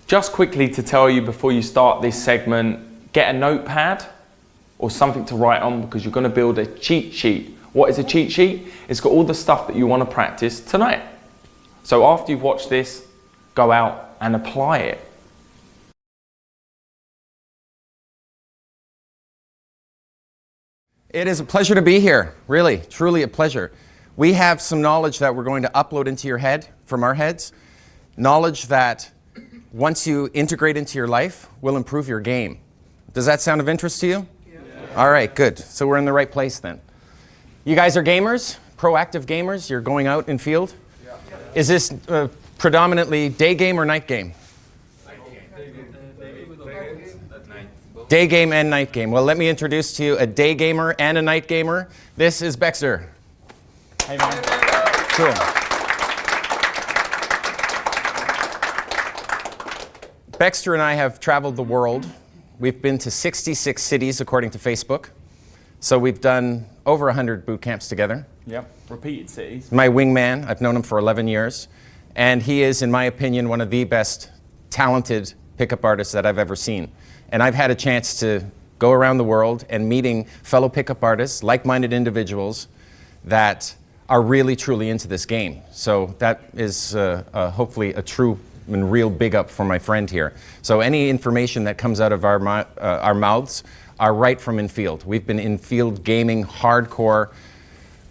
Just quickly to tell you before you start this segment, get a notepad or something to write on because you're going to build a cheat sheet. What is a cheat sheet? It's got all the stuff that you want to practice tonight. So after you've watched this, go out and apply it. It is a pleasure to be here, really, truly a pleasure. We have some knowledge that we're going to upload into your head, from our heads. Knowledge that, once you integrate into your life, will improve your game. Does that sound of interest to you? Yeah. All right, good. So we're in the right place then. You guys are gamers, proactive gamers. You're going out in field. Yeah. Is this predominantly day game or night game? Day game and night game. Well, let me introduce to you a day gamer and a night gamer. This is Beckster. Hey, man. Cool. Beckster and I have traveled the world. We've been to 66 cities, according to Facebook. So we've done over 100 boot camps together. Yep, repeated cities. My wingman, I've known him for 11 years. And he is, in my opinion, one of the best talented pickup artists that I've ever seen. And I've had a chance to go around the world and meeting fellow pickup artists, like-minded individuals that are really, truly into this game. So that is hopefully a true and real big up for my friend here. So any information that comes out of our mouths are right from in-field. We've been in-field gaming hardcore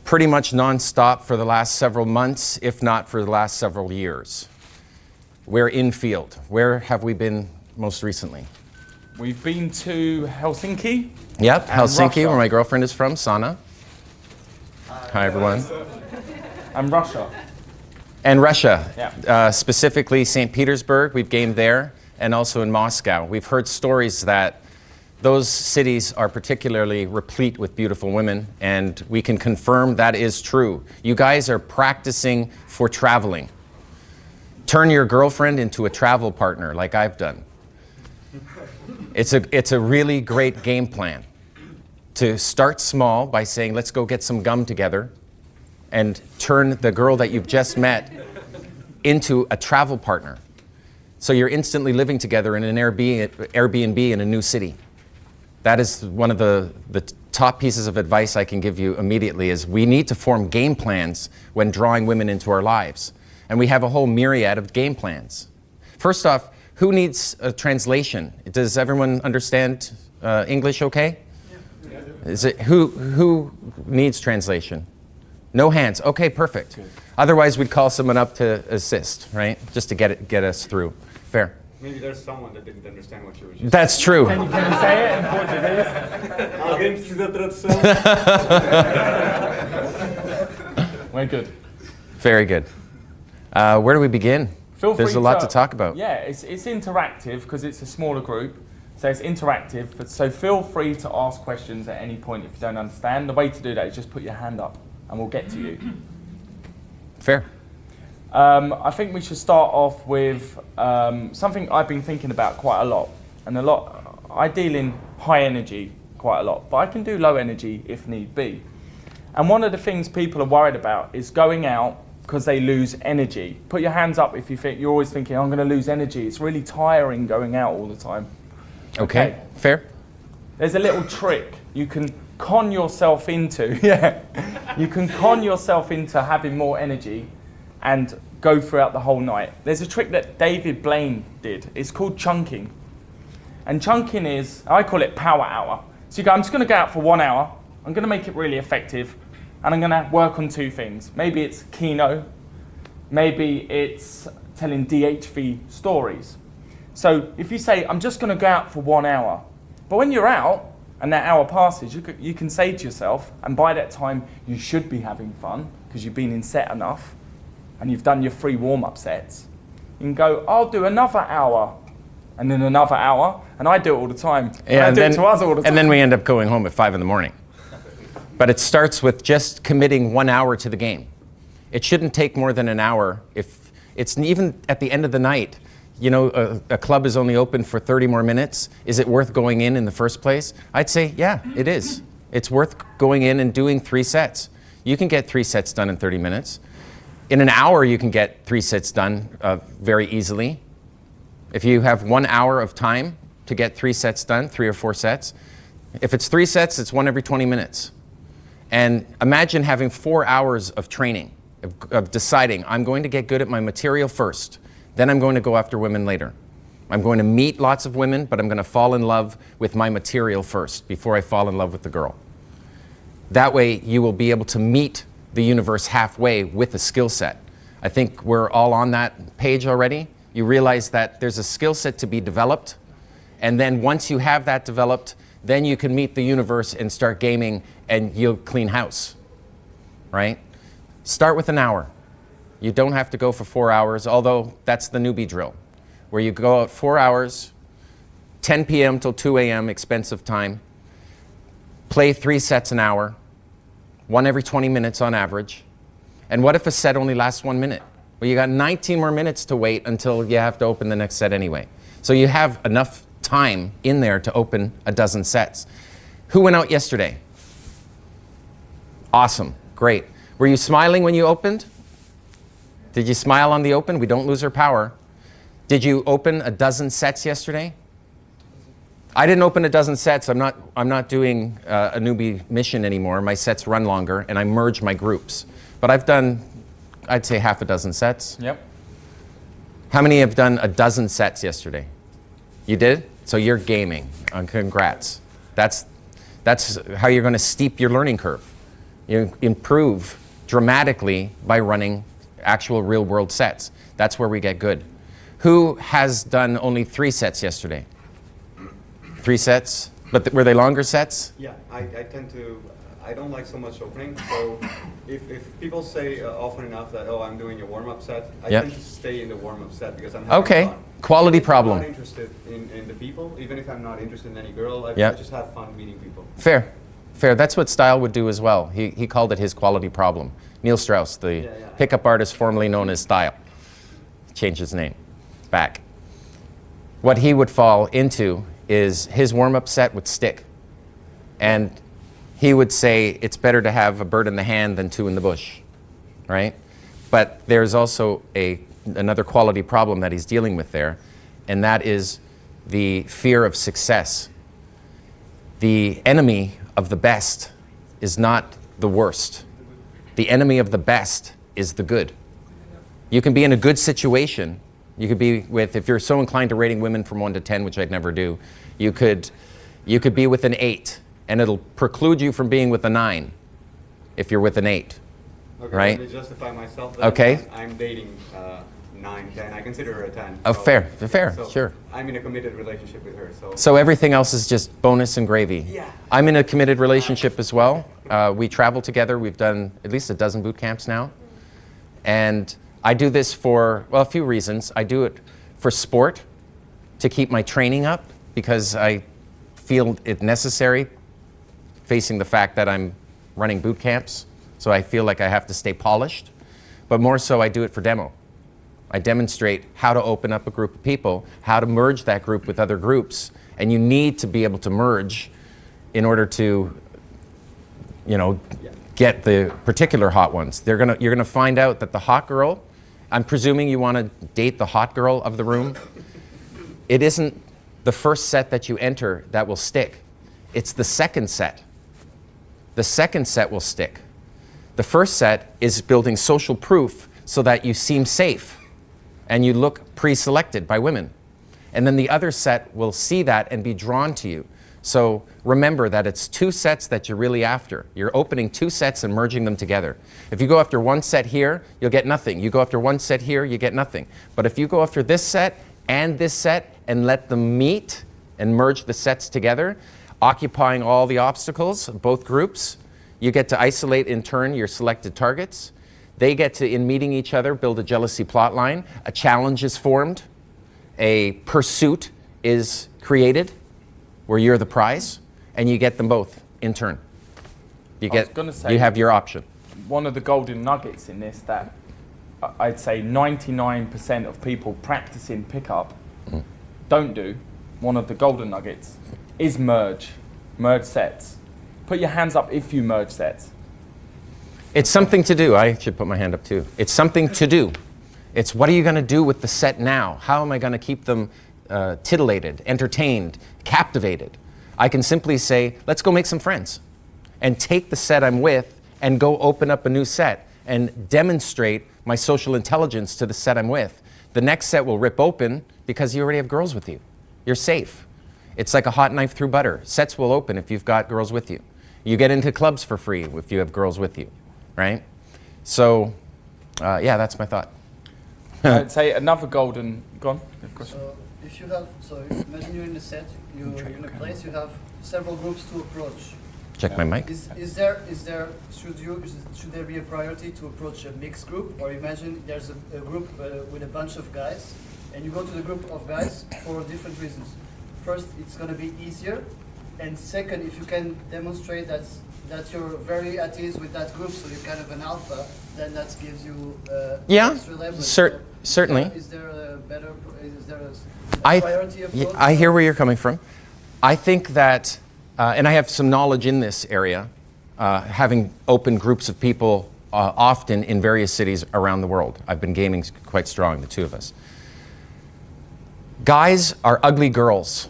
pretty much non-stop for the last several months, if not for the last several years. We're in-field. Where have we been most recently? We've been to Helsinki. Yep, Helsinki, Russia. where my girlfriend is from, Sana. Hi, everyone. And Russia. And Russia, Yeah. Specifically St. Petersburg. We've gamed there, and also in Moscow. We've heard stories that those cities are particularly replete with beautiful women, and we can confirm that is true. You guys are practicing for traveling. Turn your girlfriend into a travel partner, like I've done. It's a really great game plan to start small by saying, let's go get some gum together, and turn the girl that you've just met into a travel partner. So you're instantly living together in an Airbnb in a new city. That is one of the top pieces of advice I can give you immediately is we need to form game plans when drawing women into our lives. And we have a whole myriad of game plans. First off, who needs a translation? Does everyone understand English okay? Yeah. Is it, who needs translation? No hands. Okay, perfect. Good. Otherwise, we'd call someone up to assist, right? Just to get us through. Fair. Maybe there's someone that didn't understand what you were just That's true. Can you say it in Portuguese? Alguém precisa tradução? We're good. Very good. Where do we begin? There's a lot to talk about. Yeah, it's interactive because it's a smaller group. So it's interactive. So feel free to ask questions at any point if you don't understand. The way to do that is just put your hand up and we'll get to you. Fair. I think we should start off with something I've been thinking about quite a lot. And I deal in high energy quite a lot, but I can do low energy if need be. And one of the things people are worried about is going out because they lose energy. Put your hands up if you're always thinking, I'm going to lose energy. It's really tiring going out all the time. Okay, fair. There's a little trick you can con yourself into. Yeah, you can con yourself into having more energy and go throughout the whole night. There's a trick that David Blaine did. It's called chunking. And chunking is, I call it power hour. So you go, I'm just going to go out for 1 hour. I'm going to make it really effective. And I'm going to work on two things. Maybe it's Kino. Maybe it's telling DHV stories. So if you say, I'm just going to go out for 1 hour. But when you're out and that hour passes, you can say to yourself, and by that time you should be having fun because you've been in set enough and you've done your 3 warm-up sets. You can go, I'll do another hour and then another hour. And I do it all the time. Yeah, I do it to us all the time. And then we end up going home at 5 in the morning. But it starts with just committing 1 hour to the game. It shouldn't take more than an hour. If it's even at the end of the night, you know, a club is only open for 30 more minutes. Is it worth going in the first place? I'd say, yeah, it is. It's worth going in and doing 3 sets. You can get 3 sets done in 30 minutes. In an hour, you can get 3 sets done very easily. If you have 1 hour of time to get 3 sets done, 3 or 4 sets, if it's 3 sets, it's 1 every 20 minutes. And imagine having 4 hours of training, of deciding, I'm going to get good at my material first, then I'm going to go after women later. I'm going to meet lots of women, but I'm going to fall in love with my material first before I fall in love with the girl. That way, you will be able to meet the universe halfway with a skill set. I think we're all on that page already. You realize that there's a skill set to be developed, and then once you have that developed, then you can meet the universe and start gaming, and you'll clean house, right? Start with an hour. You don't have to go for 4 hours, although that's the newbie drill, where you go out 4 hours, 10 p.m. till 2 a.m., expensive time, play 3 sets an hour, 1 every 20 minutes on average. And what if a set only lasts 1 minute? Well, you got 19 more minutes to wait until you have to open the next set anyway. So you have enough time in there to open a dozen sets. Who went out yesterday? Awesome, great. Were you smiling when you opened? Did you smile on the open? We don't lose our power. Did you open a dozen sets yesterday? I didn't open a dozen sets. I'm not doing a newbie mission anymore. My sets run longer, and I merge my groups. But I've done, I'd say, half a dozen sets. Yep. How many have done a dozen sets yesterday? You did? So you're gaming. Congrats. That's how you're going to steep your learning curve. You improve dramatically by running actual real-world sets. That's where we get good. Who has done only 3 sets yesterday? 3 sets? But were they longer sets? Yeah, I tend to, I don't like so much opening, so if people say often enough that, oh, I'm doing a warm-up set, I Yep. tend to stay in the warm-up set because I'm having Okay, fun. quality If problem. I'm not interested in the people, even if I'm not interested in any girl, I Yep. just have fun meeting people. Fair. Fair. That's what Style would do as well. He called it his quality problem. Neil Strauss, the pickup artist formerly known as Style, changed his name back. What he would fall into is his warm-up set would stick. And he would say it's better to have a bird in the hand than 2 in the bush, right? But there's also another quality problem that he's dealing with there, and that is the fear of success. The enemy of the best is not the worst. The enemy of the best is the good. You can be in a good situation. You could be with, if you're so inclined to rating women from 1 to 10, which I'd never do, you could be with an 8, and it'll preclude you from being with a 9 if you're with an 8. Okay, right? let me justify myself then. Okay. I'm dating 9, 10. I consider her a 10. Oh, so- fair, so sure. I'm in a committed relationship with her, so. So everything else is just bonus and gravy. Yeah. I'm in a committed relationship as well. We travel together. We've done at least a dozen boot camps now. And I do this for, well, a few reasons. I do it for sport, to keep my training up, because I feel it necessary, facing the fact that I'm running boot camps. So I feel like I have to stay polished. But more so, I do it for demo. I demonstrate how to open up a group of people, how to merge that group with other groups. And you need to be able to merge in order to, get the particular hot ones. You're gonna find out that the hot girl, I'm presuming you want to date the hot girl of the room. It isn't the first set that you enter that will stick. It's the second set. The second set will stick. The first set is building social proof so that you seem safe and you look pre-selected by women. And then the other set will see that and be drawn to you. So remember that it's 2 sets that you're really after. You're opening 2 sets and merging them together. If you go after 1 set here, you'll get nothing. You go after 1 set here, you get nothing. But if you go after this set and let them meet and merge the sets together, occupying all the obstacles, both groups, you get to isolate in turn your selected targets. They get to, in meeting each other, build a jealousy plot line. A challenge is formed. A pursuit is created where you're the prize, and you get them both in turn. You have your option. One of the golden nuggets in this that I'd say 99% of people practicing pickup don't do, one of the golden nuggets, is merge sets. Put your hands up if you merge sets. It's something to do. I should put my hand up too. It's something to do. It's what are you going to do with the set now? How am I going to keep them titillated, entertained, captivated? I can simply say, let's go make some friends, and take the set I'm with and go open up a new set and demonstrate my social intelligence to the set I'm with. The next set will rip open because you already have girls with you. You're safe. It's like a hot knife through butter. Sets will open if you've got girls with you. You get into clubs for free if you have girls with you, right? So, yeah, that's my thought. I'd say another golden. Go on. So if you have, imagine you're in a set, you're in a place, you have several groups to approach. Check my mic. Should there be a priority to approach a mixed group, or imagine there's a group with a bunch of guys, and you go to the group of guys for different reasons. First, it's going to be easier, and second, if you can demonstrate that you're very at ease with that group, so you're kind of an alpha, then that gives you extra leverage. Certainly. Is there a priority approach? I hear where you're coming from. I think that, and I have some knowledge in this area, having opened groups of people often in various cities around the world. I've been gaming quite strong, the two of us. Guys are ugly girls.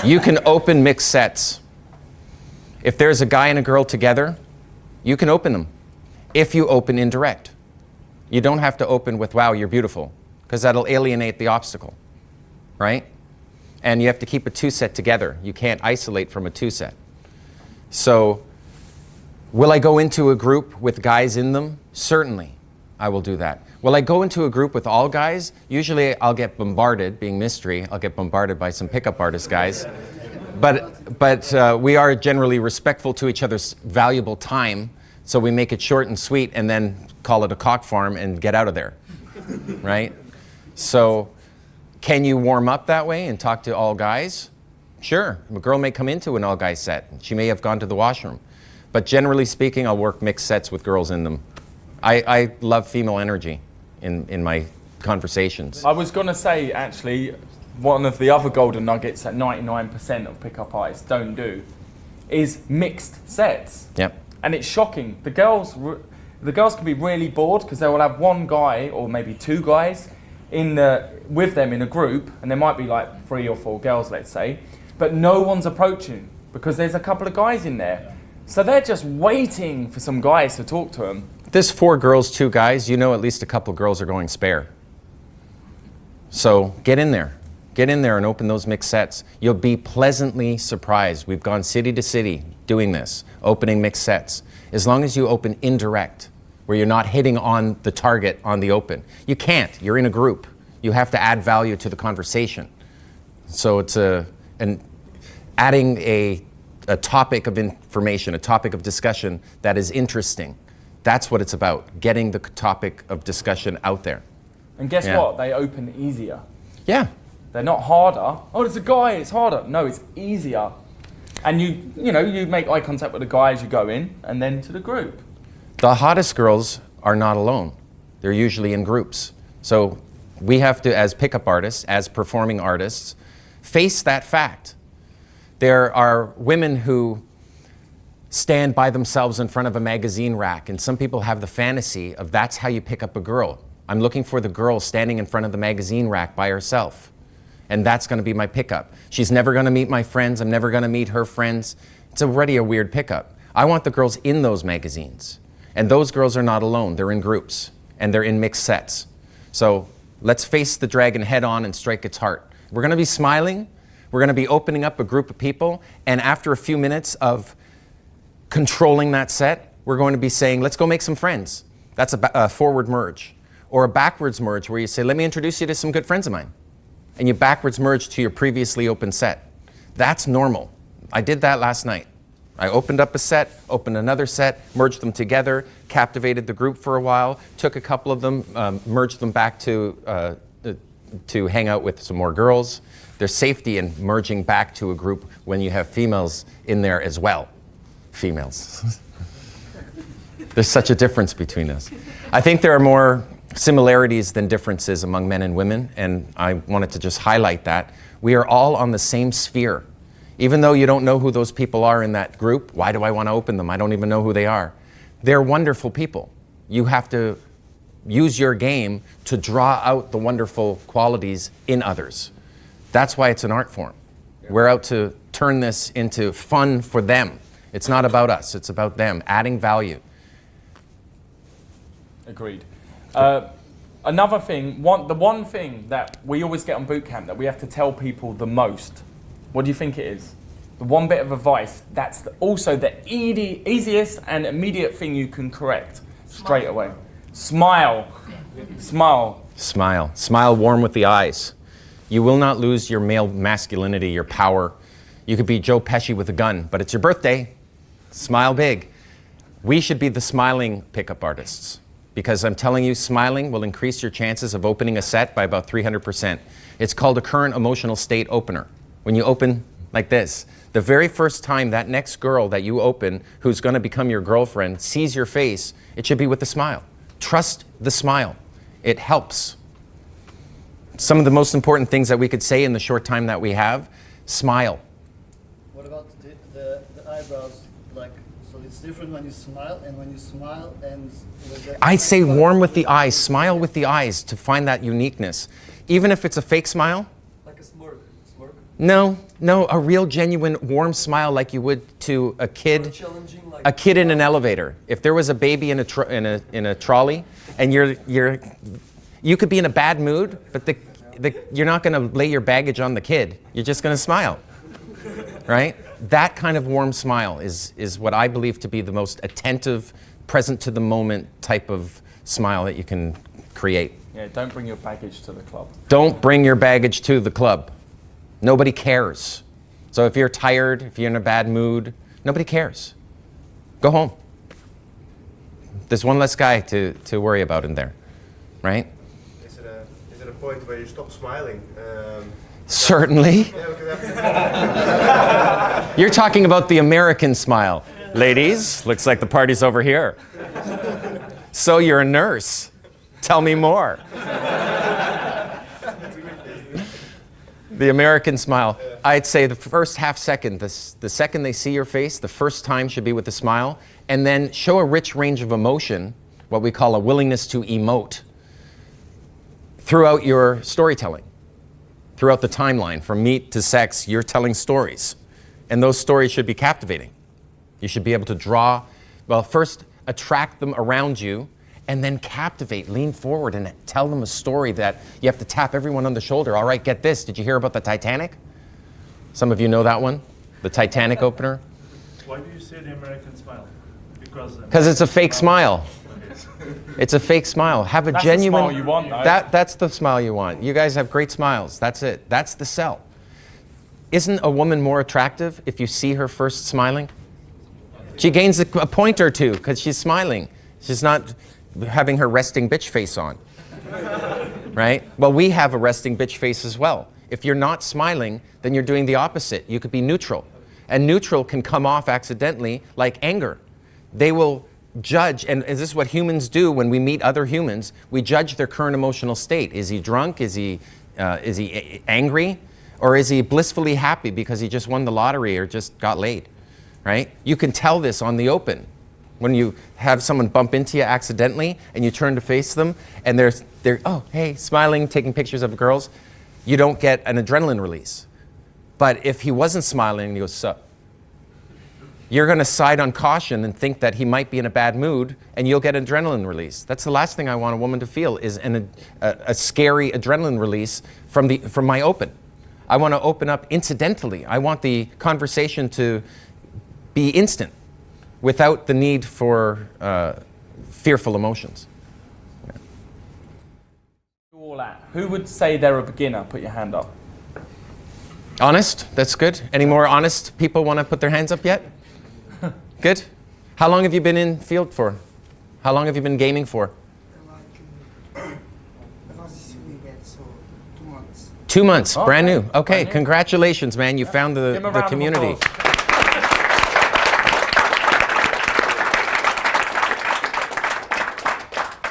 You can open mixed sets. If there's a guy and a girl together, you can open them. If you open indirect. You don't have to open with, wow, you're beautiful, because that'll alienate the obstacle, right? And you have to keep a two-set together. You can't isolate from a two-set. So, will I go into a group with guys in them? Certainly, I will do that. Will I go into a group with all guys? Usually I'll get bombarded, being mystery, I'll get bombarded by some pickup artist guys. But we are generally respectful to each other's valuable time, so we make it short and sweet and then call it a cock farm and get out of there, right? So, can you warm up that way and talk to all guys? Sure, a girl may come into an all-guy set. She may have gone to the washroom. But generally speaking, I'll work mixed sets with girls in them. I love female energy in my conversations. I was going to say, actually, one of the other golden nuggets that 99% of pickup artists don't do is mixed sets. Yep. And it's shocking. The girls can be really bored because they will have one guy or maybe two guys with them in a group, and there might be like 3 or 4 girls, let's say, but no one's approaching because there's a couple of guys in there. So they're just waiting for some guys to talk to them. There's 4 girls, 2 guys, you know at least a couple of girls are going spare. So get in there. Get in there and open those mixed sets. You'll be pleasantly surprised. We've gone city to city doing this, opening mixed sets. As long as you open indirect, where you're not hitting on the target on the open. You can't, you're in a group. You have to add value to the conversation. So it's adding a topic of information, a topic of discussion that is interesting. That's what it's about, getting the topic of discussion out there. And guess what? They open easier. Yeah. They're not harder. Oh, there's a guy, it's harder. No, it's easier. And you make eye contact with the guy as you go in, and then to the group. The hottest girls are not alone. They're usually in groups. So we have to, as pickup artists, as performing artists, face that fact. There are women who stand by themselves in front of a magazine rack, and some people have the fantasy of that's how you pick up a girl. I'm looking for the girl standing in front of the magazine rack by herself, and that's going to be my pickup. She's never going to meet my friends. I'm never going to meet her friends. It's already a weird pickup. I want the girls in those magazines, and those girls are not alone. They're in groups, and they're in mixed sets. So let's face the dragon head on and strike its heart. We're going to be smiling. We're going to be opening up a group of people, and after a few minutes of controlling that set, we're going to be saying, let's go make some friends. That's a forward merge. Or a backwards merge where you say, let me introduce you to some good friends of mine. And you backwards merge to your previously open set. That's normal. I did that last night. I opened up a set, opened another set, merged them together, captivated the group for a while, took a couple of them, merged them back to hang out with some more girls. There's safety in merging back to a group when you have females in there as well. Females. There's such a difference between us. I think there are more similarities than differences among men and women, and I wanted to just highlight that. We are all on the same sphere. Even though you don't know who those people are in that group, why do I want to open them? I don't even know who they are. They're wonderful people. You have to use your game to draw out the wonderful qualities in others. That's why it's an art form. We're out to turn this into fun for them. It's not about us, it's about them, adding value. Agreed. Another thing, the one thing that we always get on boot camp that we have to tell people the most, what do you think it is? The one bit of advice that's also the easiest and immediate thing you can correct straight away. Smile. Smile. Smile. Smile warm with the eyes. You will not lose your male masculinity, your power. You could be Joe Pesci with a gun, but it's your birthday. Smile big. We should be the smiling pickup artists, because I'm telling you, smiling will increase your chances of opening a set by about 300%. It's called a current emotional state opener. When you open like this, the very first time that next girl that you open, who's going to become your girlfriend, sees your face, it should be with a smile. Trust the smile. It helps. Some of the most important things that we could say in the short time that we have, smile. What about the eyebrows? Like, so it's different when you smile and when you smile and... I'd say warm with the eyes, smile with the eyes to find that uniqueness. Even if it's a fake smile. Like a smirk. Smirk? No, a real genuine warm smile like you would to a kid. Challenging, like A kid in an elevator. If there was a baby in a trolley and you could be in a bad mood, but you're not going to lay your baggage on the kid. You're just going to smile, right? That kind of warm smile is what I believe to be the most attentive, present to the moment type of smile that you can create. Yeah, don't bring your baggage to the club. Don't bring your baggage to the club. Nobody cares. So if you're tired, if you're in a bad mood, nobody cares. Go home. There's one less guy to worry about in there, right? Is it a point where you stop smiling? Certainly. You're talking about the American smile. Ladies, looks like the party's over here. So you're a nurse. Tell me more. The American smile. I'd say the first half second, the second they see your face, the first time should be with a smile, and then show a rich range of emotion, what we call a willingness to emote, throughout your storytelling. Throughout the timeline, from meat to sex, you're telling stories. And those stories should be captivating. You should be able to draw, well, first attract them around you, and then captivate, lean forward and tell them a story that you have to tap everyone on the shoulder. All right, get this. Did you hear about the Titanic? Some of you know that one? The Titanic opener? Why do you say the American smile? Because it's a fake smile. It's a fake smile. Have a That's genuine... the smile you want, though. That's the smile you want. You guys have great smiles. That's it. That's the sell. Isn't a woman more attractive if you see her first smiling? She gains a point or two because she's smiling. She's not having her resting bitch face on. Right? Well, we have a resting bitch face as well. If you're not smiling, then you're doing the opposite. You could be neutral. And neutral can come off accidentally like anger. They will judge, and this is what humans do when we meet other humans. We judge their current emotional state. Is he drunk? Is he angry? Or is he blissfully happy because he just won the lottery or just got laid? Right? You can tell this on the open. When you have someone bump into you accidentally and you turn to face them and they're oh, hey, smiling, taking pictures of girls, you don't get an adrenaline release. But if he wasn't smiling and he goes, sup, you're going to side on caution and think that he might be in a bad mood and you'll get adrenaline release. That's the last thing I want a woman to feel is a scary adrenaline release from my open. I want to open up incidentally. I want the conversation to be instant without the need for fearful emotions. Yeah. Who would say they're a beginner? Put your hand up. Honest? That's good. Any more honest people want to put their hands up yet? Good. How long have you been in field for? How long have you been gaming for? So 2 months. 2 months, Okay. brand new. Okay, Brand new. congratulations, man. You found Give him a the round of community. applause.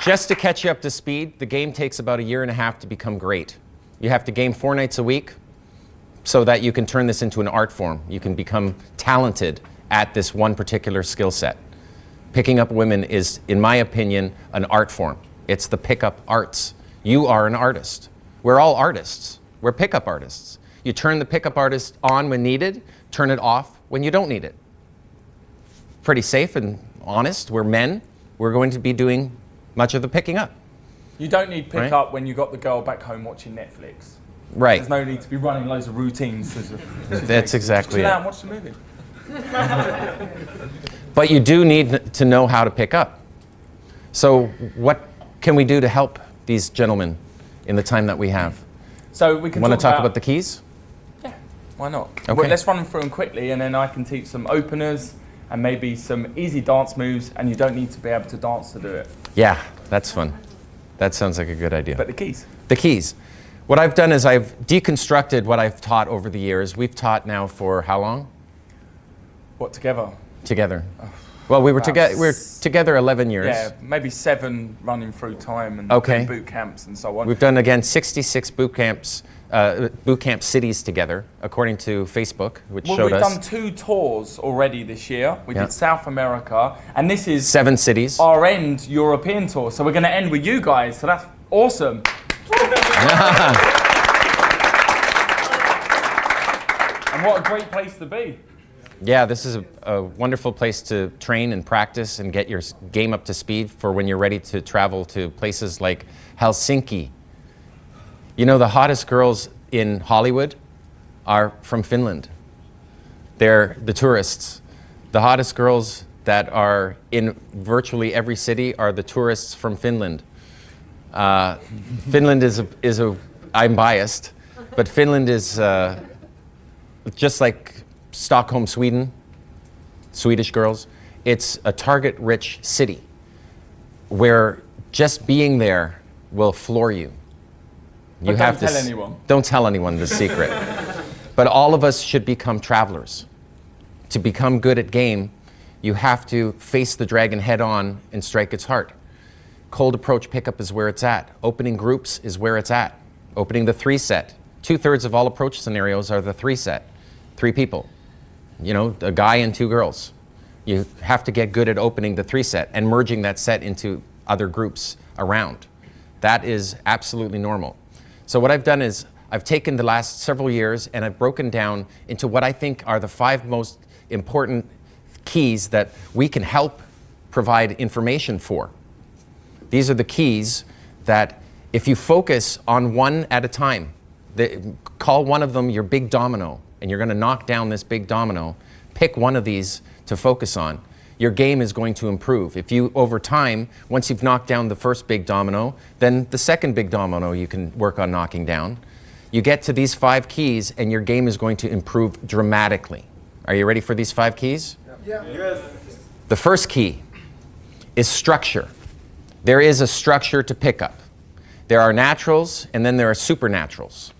Just to catch you up to speed, the game takes about 1.5 years to become great. You have to game 4 nights a week so that you can turn this into an art form. You can become talented at this one particular skill set. Picking up women is, in my opinion, an art form. It's the pickup arts. You are an artist. We're all artists. We're pickup artists. You turn the pickup artist on when needed, turn it off when you don't need it. Pretty safe and honest. We're men. We're going to be doing much of the picking up. You don't need pick Right. up when you got the girl back home watching Netflix. Right. There's no need to be running loads of routines. That's exactly Chill it. out and watch the movie. But you do need to know how to pick up. So what can we do to help these gentlemen in the time that we have? So we can Want to talk about the keys? Yeah, why not? Okay. Well, let's run them through them quickly, and then I can teach some openers and maybe some easy dance moves, and you don't need to be able to dance to do it. Yeah, that's fun. That sounds like a good idea. But the keys. The keys. What I've done is I've deconstructed what I've taught over the years. We've taught now for how long? What, together? Together. Well, we were together 11 years. Yeah, maybe 7 running through time and Okay. doing boot camps and so on. We've done, again, 66 boot camps, boot camp cities together, according to Facebook, which Well, showed we've us done 2 tours already this year. We Yeah. did South America, and this is 7 cities. our end European tour. So we're going to end with you guys. So that's awesome. And what a great place to be. Yeah, this is a wonderful place to train and practice and get your game up to speed for when you're ready to travel to places like Helsinki. You know, the hottest girls in Hollywood are from Finland. They're the tourists. The hottest girls that are in virtually every city are the tourists from Finland. Finland is a, I'm biased, but Finland is just like Stockholm, Sweden, Swedish girls. It's a target-rich city where just being there will floor you. But don't tell anyone. Don't tell anyone the secret. But all of us should become travelers. To become good at game, you have to face the dragon head on and strike its heart. Cold approach pickup is where it's at. Opening groups is where it's at. Opening the 3 set. 2/3 of all approach scenarios are the 3 set. 3 people. You know, a guy and 2 girls. You have to get good at opening the 3 set and merging that set into other groups around. That is absolutely normal. So what I've done is I've taken the last several years and I've broken down into what I think are the 5 most important keys that we can help provide information for. These are the keys that if you focus on one at a time, call one of them your big domino, and you're going to knock down this big domino, pick one of these to focus on, your game is going to improve. If you, over time, once you've knocked down the first big domino, then the second big domino you can work on knocking down. You get to these 5 keys and your game is going to improve dramatically. Are you ready for these 5 keys? Yeah. Yes. The first key is structure. There is a structure to pick up. There are naturals and then there are supernaturals.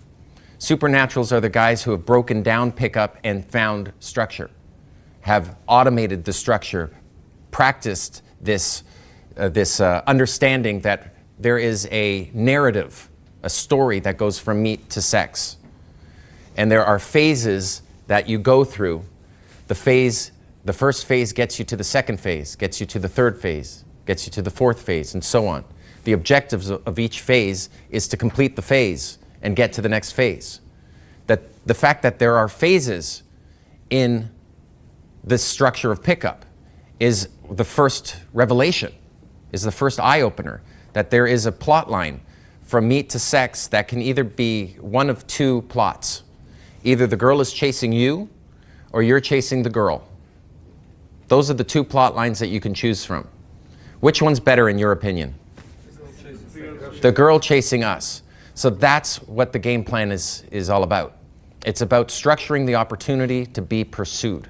Supernaturals are the guys who have broken down pickup and found structure, have automated the structure, practiced this understanding that there is a narrative, a story that goes from meat to sex. And there are phases that you go through. The first phase gets you to the second phase, gets you to the third phase, gets you to the fourth phase, and so on. The objectives of each phase is to complete the phase and get to the next phase. That the fact that there are phases in this structure of pickup is the first revelation, is the first eye-opener, that there is a plot line from meat to sex that can either be one of 2 plots. Either the girl is chasing you or you're chasing the girl. Those are the 2 plot lines that you can choose from. Which one's better in your opinion? The girl chasing us. So that's what the game plan is all about. It's about structuring the opportunity to be pursued.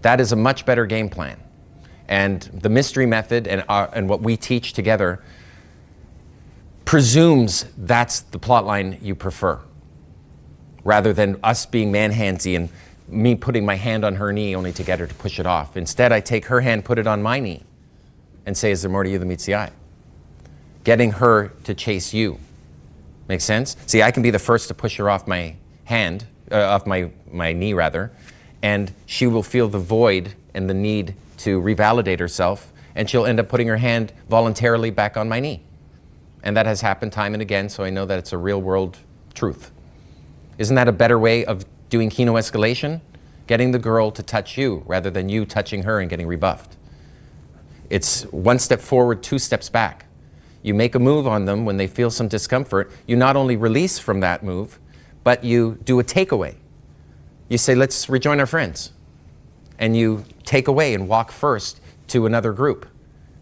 That is a much better game plan. And the mystery method and what we teach together presumes that's the plot line you prefer, rather than us being man-handsy and me putting my hand on her knee only to get her to push it off. Instead, I take her hand, put it on my knee, and say, is there more to you than meets the eye? Getting her to chase you. Make sense? See, I can be the first to push her off my hand, off my knee rather, and she will feel the void and the need to revalidate herself, and she'll end up putting her hand voluntarily back on my knee. And that has happened time and again, so I know that it's a real world truth. Isn't that a better way of doing keno-escalation? Getting the girl to touch you rather than you touching her and getting rebuffed. It's one step forward, two steps back. You make a move on them when they feel some discomfort. You not only release from that move, but you do a takeaway. You say, let's rejoin our friends. And you take away and walk first to another group.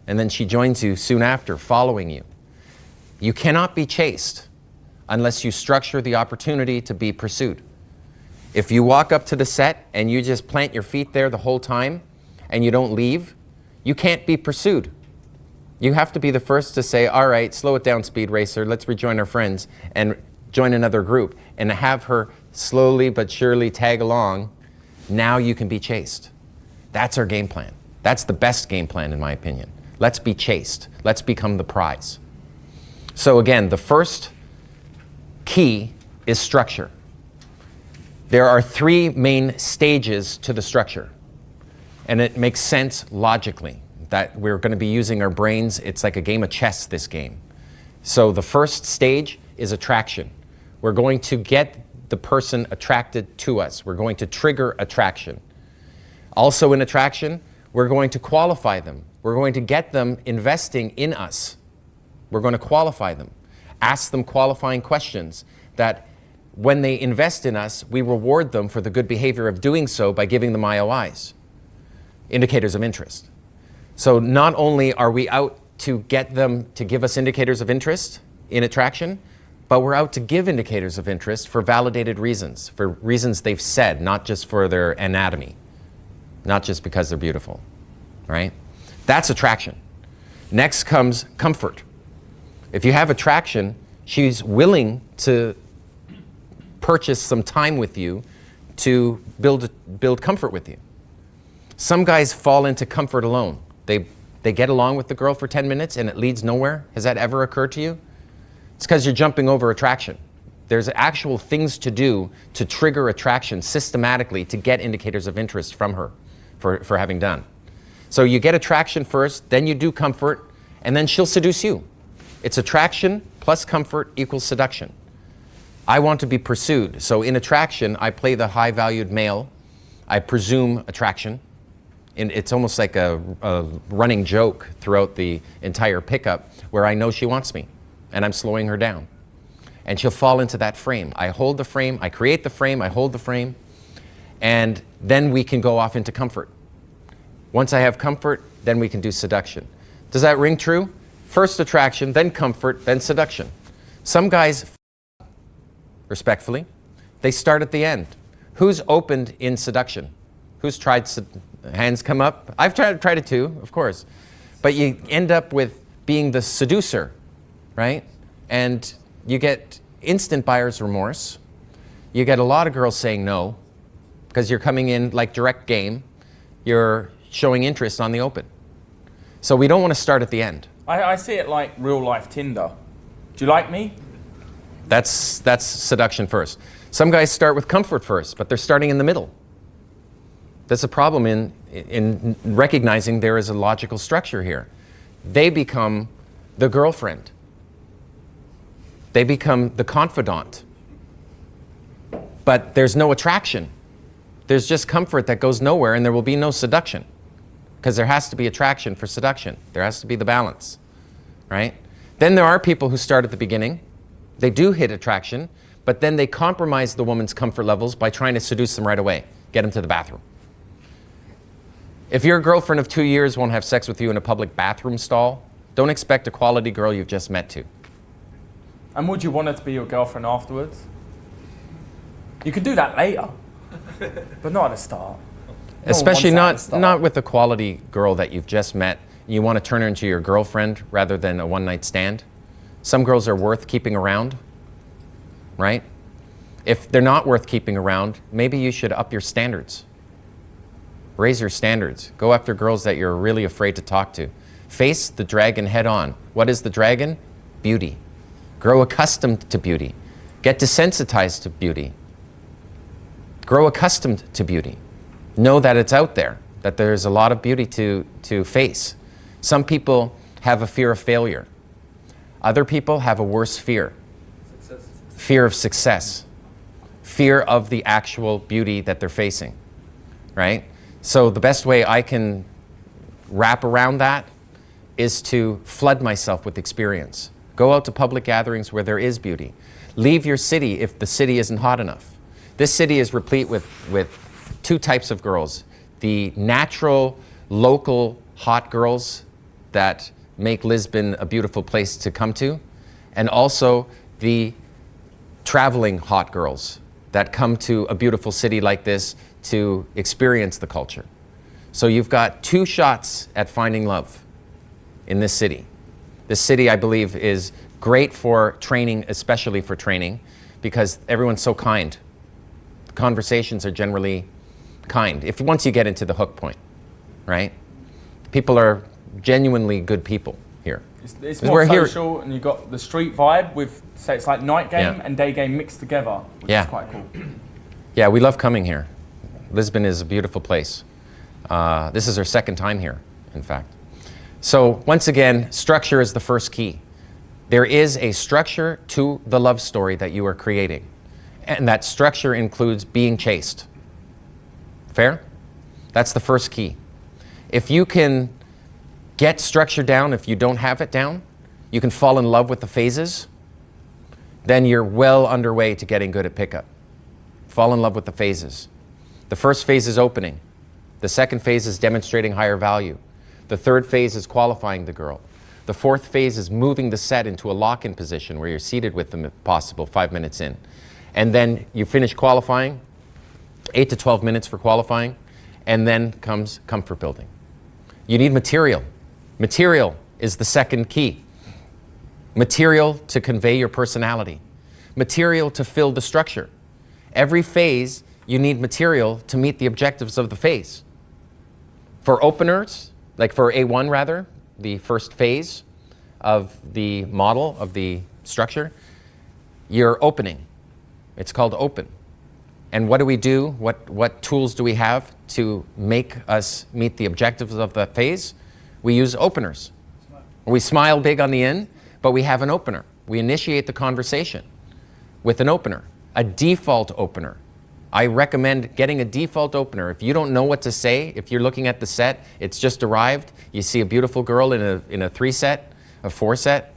And then she joins you soon after, following you. You cannot be chased unless you structure the opportunity to be pursued. If you walk up to the set and you just plant your feet there the whole time and you don't leave, you can't be pursued. You have to be the first to say, all right, slow it down, Speed Racer, let's rejoin our friends and join another group, and have her slowly but surely tag along. Now you can be chased. That's our game plan. That's the best game plan, in my opinion. Let's be chased. Let's become the prize. So again, the first key is structure. There are three main stages to the structure, and it makes sense logically that we're going to be using our brains. It's like a game of chess, this game. So the first stage is attraction. We're going to get the person attracted to us. We're going to trigger attraction. Also in attraction, we're going to qualify them. We're going to get them investing in us. We're going to qualify them. Ask them qualifying questions that when they invest in us, we reward them for the good behavior of doing so by giving them IOIs, indicators of interest. So not only are we out to get them to give us indicators of interest in attraction, but we're out to give indicators of interest for validated reasons, for reasons they've said, not just for their anatomy, not just because they're beautiful, right? That's attraction. Next comes comfort. If you have attraction, she's willing to purchase some time with you to build comfort with you. Some guys fall into comfort alone. They get along with the girl for 10 minutes and it leads nowhere. Has that ever occurred to you? It's because you're jumping over attraction. There's actual things to do to trigger attraction systematically to get indicators of interest from her for having done. So you get attraction first, then you do comfort, and then she'll seduce you. It's attraction plus comfort equals seduction. I want to be pursued. So in attraction, I play the high-valued male. I presume attraction. And it's almost like a running joke throughout the entire pickup where I know she wants me and I'm slowing her down. And she'll fall into that frame. I hold the frame, I create the frame, I hold the frame, and then we can go off into comfort. Once I have comfort, then we can do seduction. Does that ring true? First attraction, then comfort, then seduction. Some guys, respectfully, they start at the end. Who's opened in seduction? Who's tried, hands come up? I've tried it too, of course. But you end up with being the seducer, right? And you get instant buyer's remorse. You get a lot of girls saying no, because you're coming in like direct game. You're showing interest on the open. So we don't want to start at the end. I see it like real life Tinder. Do you like me? That's seduction first. Some guys start with comfort first, but they're starting in the middle. That's a problem in recognizing there is a logical structure here. They become the girlfriend. They become the confidant. But there's no attraction. There's just comfort that goes nowhere, and there will be no seduction. Because there has to be attraction for seduction. There has to be the balance, right? Then there are people who start at the beginning. They do hit attraction, but then they compromise the woman's comfort levels by trying to seduce them right away, get them to the bathroom. If your girlfriend of 2 years won't have sex with you in a public bathroom stall, don't expect a quality girl you've just met to. And would you want her to be your girlfriend afterwards? You could do that later, but not at the start. No Especially one wants that at the not start. with a quality girl that you've just met. You want to turn her into your girlfriend rather than a one-night stand. Some girls are worth keeping around, right? If they're not worth keeping around, maybe you should up your standards. Raise your standards. Go after girls that you're really afraid to talk to. Face the dragon head on. What is the dragon? Beauty. Grow accustomed to beauty. Get desensitized to beauty. Grow accustomed to beauty. Know that it's out there. that there's a lot of beauty to face. Some people have a fear of failure. Other people have a worse fear. Fear of success. Fear of the actual beauty that they're facing, right? So the best way I can wrap around that is to flood myself with experience. Go out to public gatherings where there is beauty. Leave your city if the city isn't hot enough. This city is replete with two types of girls. The natural, local, hot girls that make Lisbon a beautiful place to come to, and also the traveling hot girls that come to a beautiful city like this to experience the culture. So you've got two shots at finding love in this city. This city, I believe, is great for training, especially for training, because everyone's so kind. The conversations are generally kind, once you get into the hook point, right? People are genuinely good people here. It's more social, and you've got the street vibe with, say, it's like night game and day game mixed together, which is quite cool. Yeah, we love coming here. Lisbon is a beautiful place. This is our second time here, in fact. So once again, structure is the first key. There is a structure to the love story that you are creating, and that structure includes being chaste. Fair? That's the first key. If you can get structure down, if you don't have it down, you can fall in love with the phases, then you're well underway to getting good at pickup. Fall in love with the phases. The first phase is opening. The second phase is demonstrating higher value. The third phase is qualifying the girl. The fourth phase is moving the set into a lock-in position where you're seated with them if possible, 5 minutes in. And then you finish qualifying, 8 to 12 minutes for qualifying, and then comes comfort building. You need material. Material is the second key. Material to convey your personality. Material to fill the structure. Every phase, you need material to meet the objectives of the phase. For openers, like for A1 rather, the first phase of the model of the structure, you're opening. It's called open. And what do we do? What tools do we have to make us meet the objectives of the phase? We use openers. We smile big on the end, but we have an opener. We initiate the conversation with an opener, a default opener. I recommend getting a default opener. If you don't know what to say, if you're looking at the set, it's just arrived, you see a beautiful girl in a 3 set, a 4 set.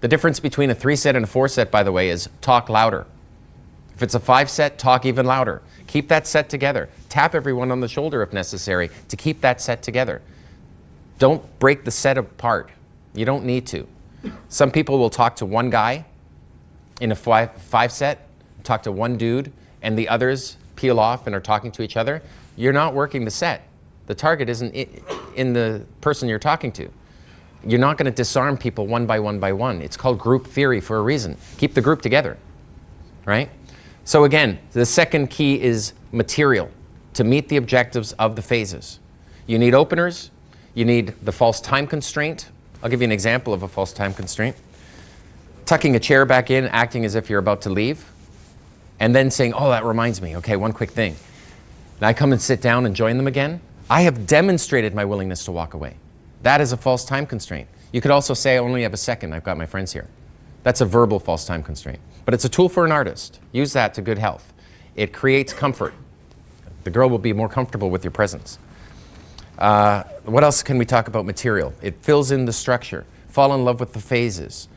The difference between a 3 set and a 4 set, by the way, is talk louder. If it's a 5 set, talk even louder. Keep that set together. Tap everyone on the shoulder if necessary to keep that set together. Don't break the set apart. You don't need to. Some people will talk to one guy in a 5 set, talk to one dude, and the others peel off and are talking to each other. You're not working the set. The target isn't in the person you're talking to. You're not going to disarm people one by one by one. It's called group theory for a reason. Keep the group together, right? So again, the second key is material to meet the objectives of the phases. You need openers. You need the false time constraint. I'll give you an example of a false time constraint. Tucking a chair back in, acting as if you're about to leave, and then saying, oh, that reminds me. Okay, one quick thing. And I come and sit down and join them again. I have demonstrated my willingness to walk away. That is a false time constraint. You could also say, I only have a second. I've got my friends here. That's a verbal false time constraint. But it's a tool for an artist. Use that to good health. It creates comfort. The girl will be more comfortable with your presence. What else can we talk about material? It fills in the structure. Fall in love with the phases.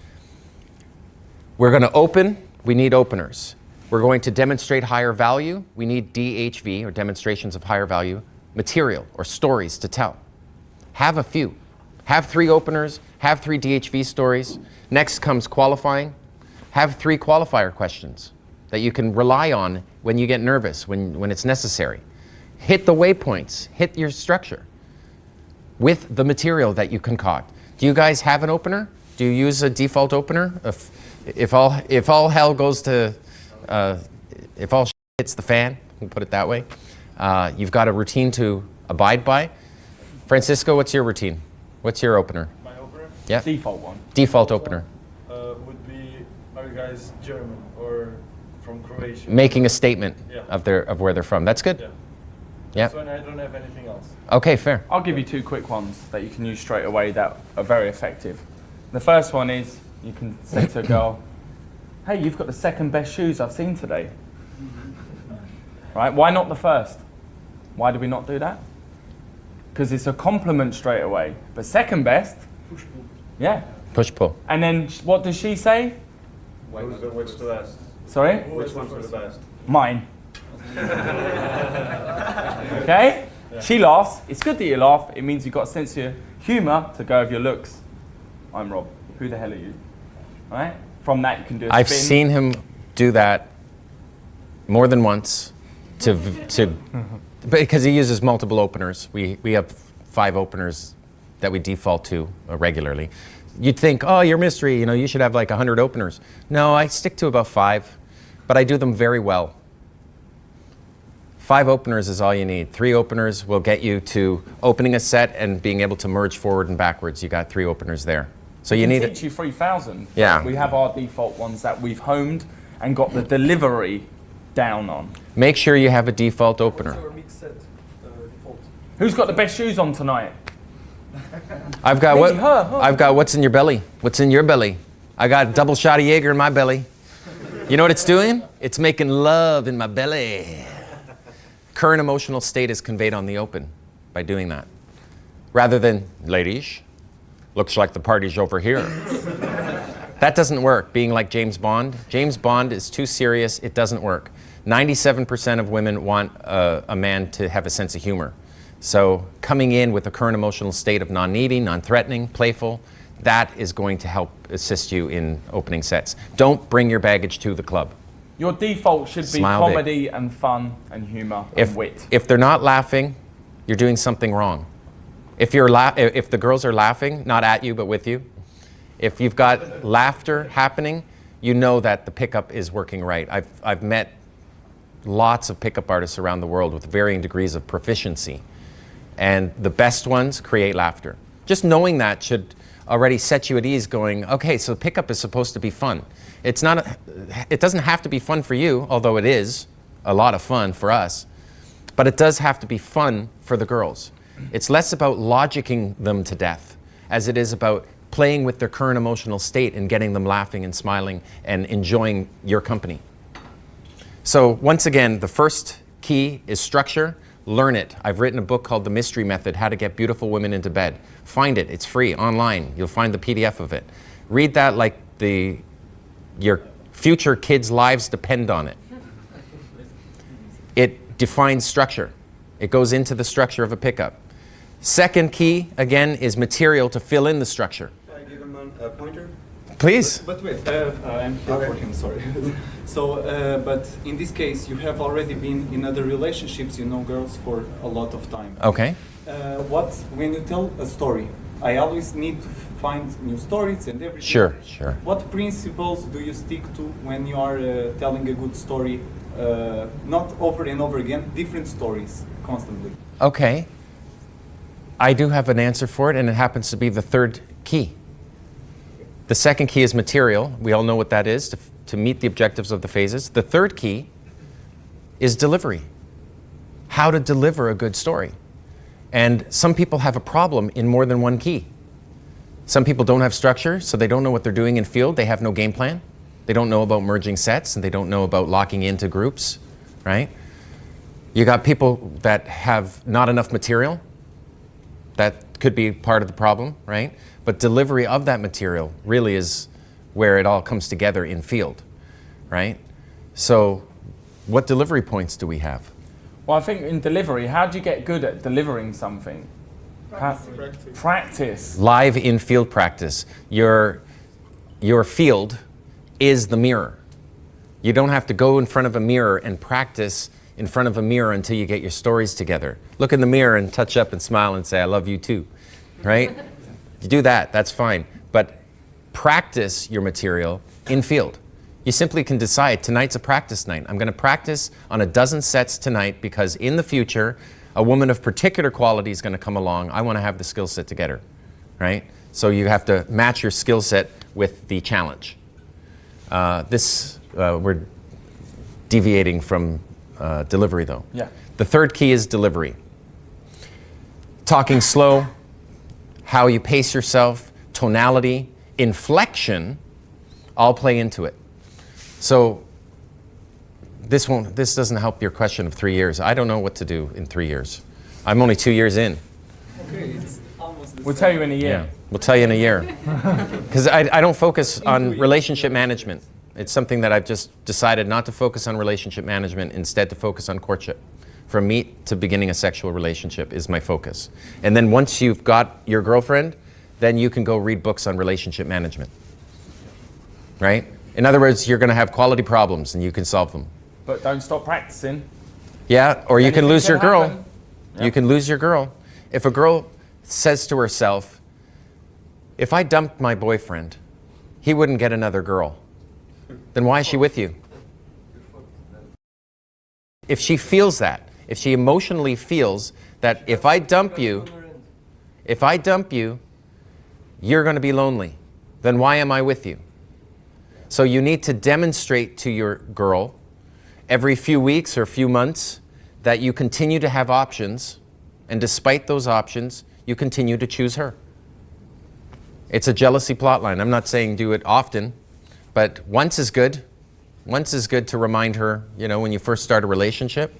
We're going to open. We need openers. We're going to demonstrate higher value. We need DHV, or demonstrations of higher value, material or stories to tell. Have a few. Have 3 openers. Have 3 DHV stories. Next comes qualifying. Have 3 qualifier questions that you can rely on when you get nervous, when it's necessary. Hit the waypoints. Hit your structure with the material that you concoct. Do you guys have an opener? Do you use a default opener? If all hell goes to, if all shit hits the fan, we'll put it that way, you've got a routine to abide by. Francisco, what's your routine? What's your opener? My opener? Yeah. Default one. Default opener. Would be, are you guys German or from Croatia? Making a statement Yeah. of where they're from. That's good. Yeah. Yeah. So I don't have anything else. Okay, fair. I'll give you two quick ones that you can use straight away that are very effective. The first one is you can say to a girl, hey, you've got the second best shoes I've seen today. Right? Why not the first? Why do we not do that? Because it's a compliment straight away. But second best, yeah. Push-pull. And then what does she say? What's the best? Sorry? Which ones are the best? Mine. Okay? She laughs. It's good that you laugh. It means you've got a sense of humour to go with your looks. I'm Rob. Who the hell are you? Right? From that you can do a I've spin. seen him do that more than once because he uses multiple openers. We have 5 openers that we default to regularly. You'd think, oh, you're mystery, you should have like 100 openers. No, I stick to about 5, but I do them very well. 5 openers is all you need. 3 openers will get you to opening a set and being able to merge forward and backwards. You got 3 openers there. So you We need can teach you 3,000. Yeah. We have our default ones that we've honed and got the delivery down on. Make sure you have a default opener. What's your mix set default? Who's got the best shoes on tonight? I've got Me, her. I've got what's in your belly. What's in your belly? I got a double shot of Jaeger in my belly. You know what it's doing? It's making love in my belly. Current emotional state is conveyed on the open by doing that. Rather than, ladies, looks like the party's over here. That doesn't work, being like James Bond. James Bond is too serious, it doesn't work. 97% of women want a man to have a sense of humor. So coming in with a current emotional state of non-needy, non-threatening, playful, that is going to help assist you in opening sets. Don't bring your baggage to the club. Your default should be Smile big. comedy and fun and humour and wit. If they're not laughing, you're doing something wrong. If the girls are laughing, not at you but with you, if you've got laughter happening, you know that the pickup is working right. I've met lots of pickup artists around the world with varying degrees of proficiency, and the best ones create laughter. Just knowing that should already set you at ease, going, okay, so pickup is supposed to be fun. It doesn't have to be fun for you, although it is a lot of fun for us, but it does have to be fun for the girls. It's less about logicking them to death as it is about playing with their current emotional state and getting them laughing and smiling and enjoying your company. So once again, the first key is structure. Learn it. I've written a book called The Mystery Method, How to Get Beautiful Women into Bed. Find it. It's free online. You'll find the PDF of it. Read that like your future kids' lives depend on it. It defines structure. It goes into the structure of a pickup. Second key, again, is material to fill in the structure. Can I give him a pointer? Please. But wait, I'm here for him, sorry. So, but in this case, you have already been in other relationships, you know girls for a lot of time. Okay. When you tell a story, I always need to find new stories and everything. Sure, sure. What principles do you stick to when you are telling a good story, not over and over again, different stories constantly? Okay. I do have an answer for it, and it happens to be the third key. The second key is material. We all know what that is, to meet the objectives of the phases. The third key is delivery. How to deliver a good story. And some people have a problem in more than one key. Some people don't have structure, so they don't know what they're doing in field. They have no game plan. They don't know about merging sets, and they don't know about locking into groups, right? You got people that have not enough material. That could be part of the problem, right? But delivery of that material really is where it all comes together in field, right? So what delivery points do we have? Well, I think in delivery, how do you get good at delivering something? Practice. Live in field practice. Your field is the mirror. You don't have to go in front of a mirror and practice in front of a mirror until you get your stories together. Look in the mirror and touch up and smile and say, I love you too, right? You do that, that's fine. But practice your material in field. You simply can decide, tonight's a practice night. I'm gonna practice on a dozen sets tonight because in the future, a woman of particular quality is gonna come along. I wanna have the skill set to get her, right? So you have to match your skill set with the challenge. We're deviating from delivery though. Yeah. The third key is delivery. Talking slow, how you pace yourself, tonality, inflection, all play into it. So this doesn't help your question of 3 years. I don't know what to do in 3 years. I'm only 2 years in. Okay, it's almost the We'll same. tell you in a year. Yeah, we'll tell you in a year. Because I don't focus on relationship management. It's something that I've just decided not to focus on relationship management, instead to focus on courtship. From meet to beginning a sexual relationship is my focus. And then once you've got your girlfriend, then you can go read books on relationship management. Right? In other words, you're going to have quality problems and you can solve them. But don't stop practicing. Yeah, or you can Anything lose your girl. happen. You can lose your girl. If a girl says to herself, if I dumped my boyfriend, he wouldn't get another girl, then why is she with you? If she feels that, if she emotionally feels that if I dump you, you're going to be lonely, then why am I with you? So you need to demonstrate to your girl every few weeks or few months that you continue to have options, and despite those options, you continue to choose her. It's a jealousy plotline. I'm not saying do it often, but once is good. Once is good to remind her, you know, when you first start a relationship,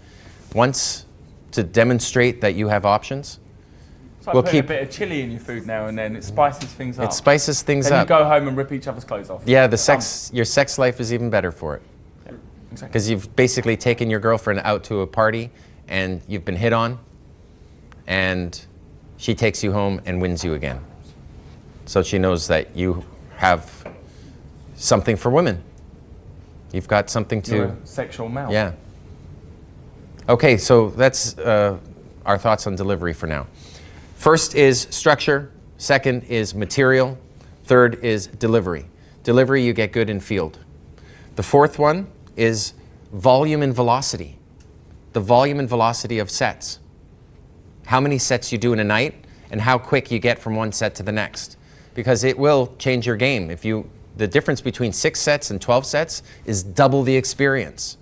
once to demonstrate that you have options. It's like We'll putting keep- a bit of chili in your food now and then. It spices things up. It spices things then up. you go home and rip each other's clothes off. Yeah, your sex life is even better for it. Exactly. Because you've basically taken your girlfriend out to a party and you've been hit on, and she takes you home and wins you again. So she knows that you have something for women. You've got something to... You're a sexual male. Yeah. Okay, so that's our thoughts on delivery for now. First is structure, second is material, third is delivery. Delivery, you get good in field. The fourth one is volume and velocity. The volume and velocity of sets. How many sets you do in a night and how quick you get from one set to the next. Because it will change your game. The difference between 6 sets and 12 sets is double the experience.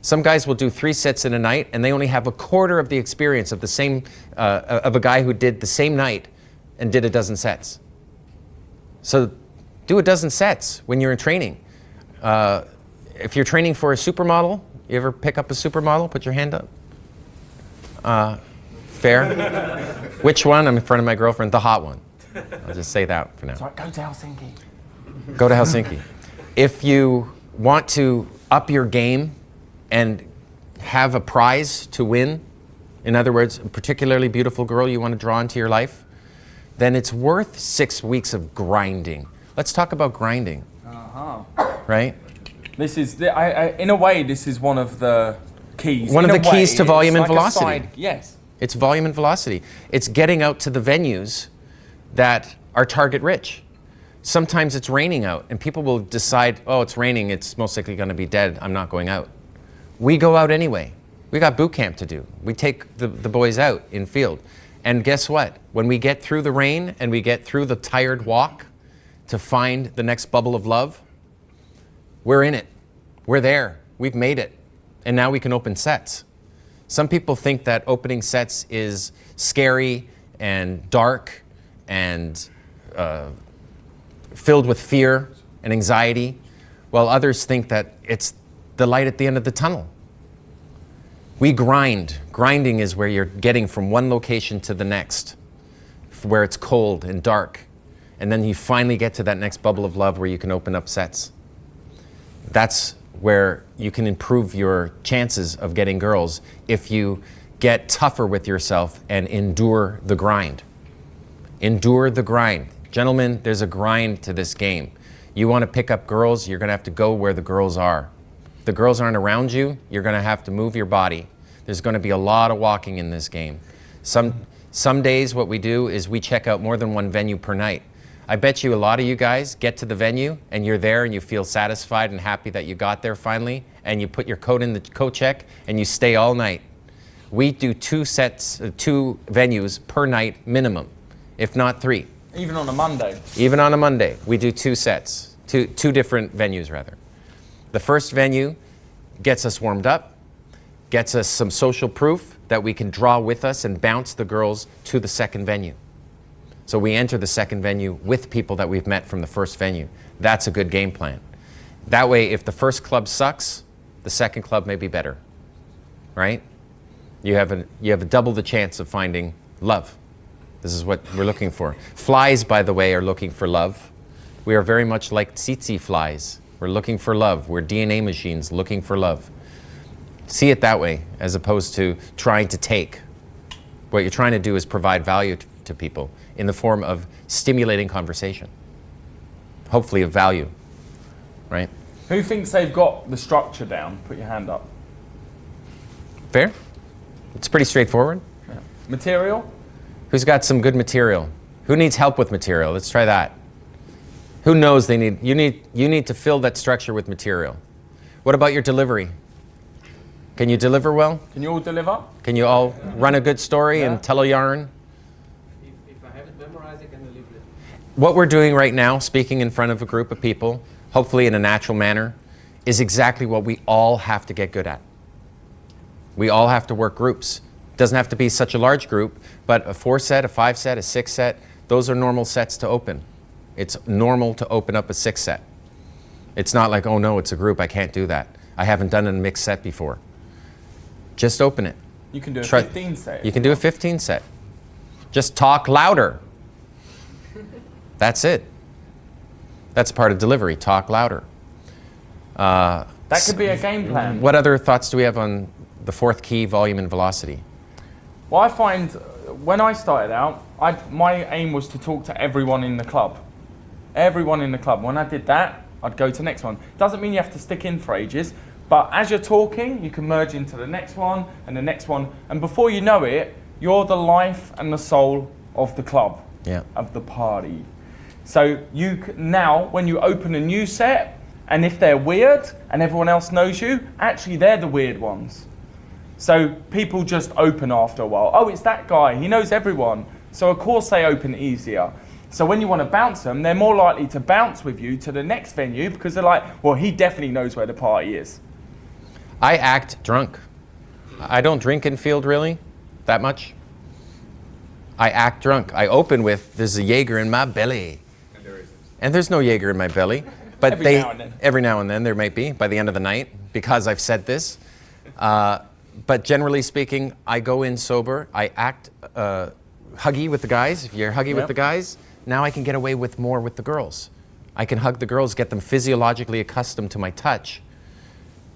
Some guys will do 3 sets in a night and they only have a quarter of the experience of the same, of a guy who did the same night and did a dozen sets. So do a dozen sets when you're in training. If you're training for a supermodel, you ever pick up a supermodel? Put your hand up. Fair? Which one? I'm in front of my girlfriend, the hot one. I'll just say that for now. It's like, go to Helsinki. Go to Helsinki. If you want to up your game and have a prize to win, in other words, a particularly beautiful girl you want to draw into your life, then it's worth 6 weeks of grinding. Let's talk about grinding. Right? This is, in a way, this is one of the keys. One of In a the keys way, to volume it's and like a velocity. Yes. It's volume and velocity. It's getting out to the venues that are target rich. Sometimes it's raining out and people will decide, oh, it's raining, it's most likely going to be dead, I'm not going out. We go out anyway. We got boot camp to do. We take the boys out in field. And guess what? When we get through the rain and we get through the tired walk to find the next bubble of love, we're in it. We're there. We've made it. And now we can open sets. Some people think that opening sets is scary and dark and filled with fear and anxiety, while others think that it's the light at the end of the tunnel. We grind. Grinding is where you're getting from one location to the next, where it's cold and dark, and then you finally get to that next bubble of love where you can open up sets. That's where you can improve your chances of getting girls if you get tougher with yourself and endure the grind. Endure the grind. Gentlemen, there's a grind to this game. You want to pick up girls, you're going to have to go where the girls are. If the girls aren't around you, you're going to have to move your body. There's going to be a lot of walking in this game. Some days what we do is we check out more than one venue per night. I bet you a lot of you guys get to the venue and you're there and you feel satisfied and happy that you got there finally, and you put your coat in the coat check and you stay all night. We do 2 venues per night minimum, if not 3. Even on a Monday. Even on a Monday, we do 2 sets, two different venues rather. The first venue gets us warmed up, gets us some social proof that we can draw with us and bounce the girls to the second venue. So we enter the second venue with people that we've met from the first venue. That's a good game plan. That way, if the first club sucks, the second club may be better, right? You have a double the chance of finding love. This is what we're looking for. Flies, by the way, are looking for love. We are very much like tsetse flies. We're looking for love. We're DNA machines looking for love. See it that way, as opposed to trying to take. What you're trying to do is provide value to people in the form of stimulating conversation, hopefully of value, right? Who thinks they've got the structure down? Put your hand up. Fair? It's pretty straightforward. Yeah. Material? Who's got some good material? Who needs help with material? Let's try that. Who knows you need to fill that structure with material. What about your delivery? Can you deliver well? Can you all deliver? Can you all run a good story and tell a yarn? If I have it memorized, I can deliver it. What we're doing right now, speaking in front of a group of people, hopefully in a natural manner, is exactly what we all have to get good at. We all have to work groups. It doesn't have to be such a large group, but a 4-set, a 5-set, a 6-set, those are normal sets to open. It's normal to open up a 6-set. It's not like, oh no, it's a group, I can't do that. I haven't done a mixed set before. Just open it. You can do a 15 set. You can do a 15 set. Just talk louder. That's it. That's part of delivery, talk louder. That could be a game plan. What other thoughts do we have on the fourth key, volume and velocity? Well, I find when I started out, my aim was to talk to everyone in the club. Everyone in the club. When I did that, I'd go to the next one. Doesn't mean you have to stick in for ages, but as you're talking, you can merge into the next one and the next one, and before you know it, you're the life and the soul of the club, of the party. So now, when you open a new set, and if they're weird and everyone else knows you, actually they're the weird ones. So people just open after a while. Oh, it's that guy, he knows everyone. So of course they open easier. So when you want to bounce them, they're more likely to bounce with you to the next venue because they're like, well, he definitely knows where the party is. I act drunk. I don't drink in field really, that much. I act drunk. I open with, there's a Jaeger in my belly. And there's no Jaeger in my belly. But every now and then there might be by the end of the night because I've said this. But generally speaking, I go in sober. I act huggy with the guys. If you're huggy with the guys, now I can get away with more with the girls. I can hug the girls, get them physiologically accustomed to my touch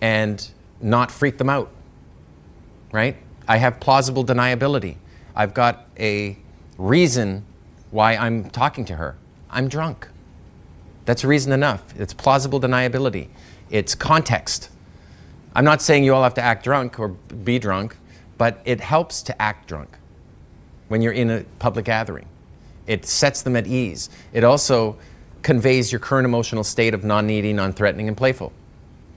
and not freak them out, right? I have plausible deniability. I've got a reason why I'm talking to her. I'm drunk. That's reason enough. It's plausible deniability. It's context. I'm not saying you all have to act drunk or be drunk, but it helps to act drunk when you're in a public gathering. It sets them at ease. It also conveys your current emotional state of non-needy, non-threatening, and playful.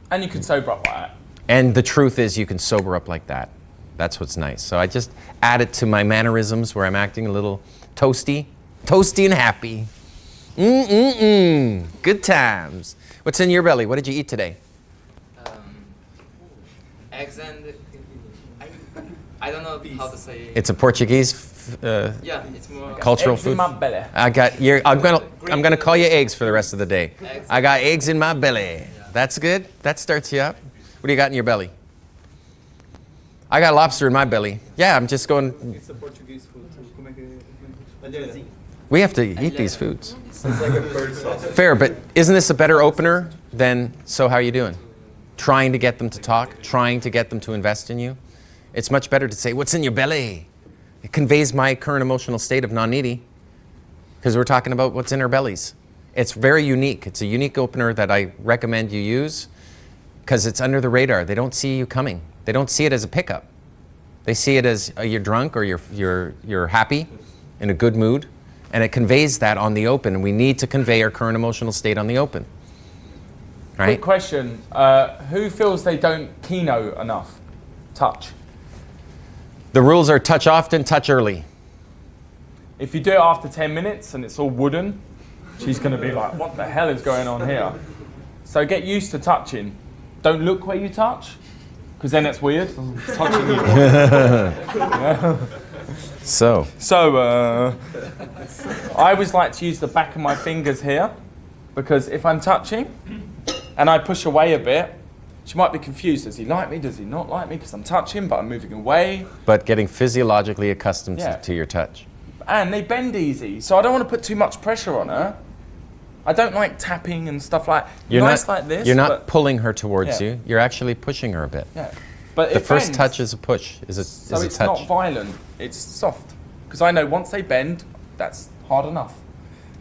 And you can sober up like that. And the truth is you can sober up like that. That's what's nice. So I just add it to my mannerisms where I'm acting a little toasty and happy. Good times. What's in your belly? What did you eat today? Eggs and I don't know how to say. It's a Portuguese yeah, it's more cultural eggs food. in my belly. I'm gonna call you eggs for the rest of the day. Eggs. I got eggs in my belly. Yeah. That's good. That starts you up. What do you got in your belly? I got lobster in my belly. Yeah, I'm just going. It's a Portuguese food. We have to eat these foods. It's like a bird sauce. Fair, but isn't this a better opener than so how you doing? Trying to get them to talk, trying to get them to invest in you. It's much better to say, what's in your belly? It conveys my current emotional state of non-needy because we're talking about what's in our bellies. It's very unique. It's a unique opener that I recommend you use because it's under the radar. They don't see you coming. They don't see it as a pickup. They see it as you're drunk or you're happy, in a good mood, and it conveys that on the open. And we need to convey our current emotional state on the open. Right? Quick question. Who feels they don't keynote enough? Touch. The rules are touch often, touch early. If you do it after 10 minutes and it's all wooden, she's going to be like, what the hell is going on here? So get used to touching. Don't look where you touch. Because then it's weird. Touching you. So, I always like to use the back of my fingers here, because if I'm touching and I push away a bit, she might be confused. Does he like me? Does he not like me? Because I'm touching, but I'm moving away. but getting physiologically accustomed Yeah. to your touch. And they bend easy, so I don't want to put too much pressure on her. I don't like tapping and stuff like like this. You're not but, pulling her towards Yeah. you. You're actually pushing her a bit. yeah. But The it first bends, touch is a push. Is a so is a it's touch. not violent. It's soft, because I know once they bend, that's hard enough.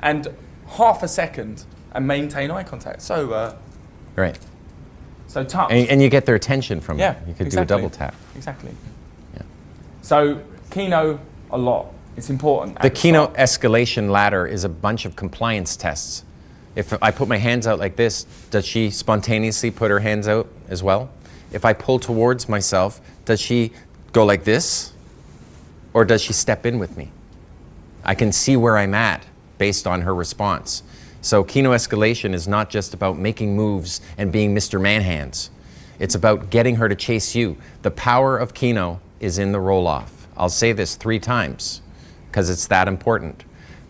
And half a second and maintain eye contact. So Right. so touch. And you get their attention from Yeah, it. You could exactly. do a double tap. Exactly. Yeah. So Kino a lot. It's important. The at Kino start. escalation ladder is a bunch of compliance tests. If I put my hands out like this, does she spontaneously put her hands out as well? If I pull towards myself, does she go like this? Or does she step in with me? I can see where I'm at based on her response. So Kino escalation is not just about making moves and being Mr. Man-Hands. It's about getting her to chase you. The power of Kino is in the roll-off. I'll say this 3 times because it's that important.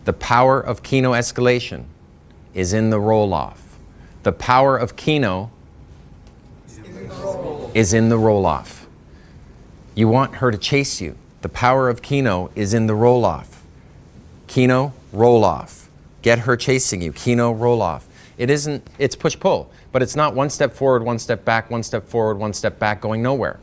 The power of Kino escalation is in the roll-off. The power of Kino is in the roll-off. You want her to chase you. The power of Kino is in the roll-off. Kino, roll-off. Get her chasing you. Kino, roll-off. It's push-pull, but it's not one step forward, one step back, one step forward, one step back, going nowhere.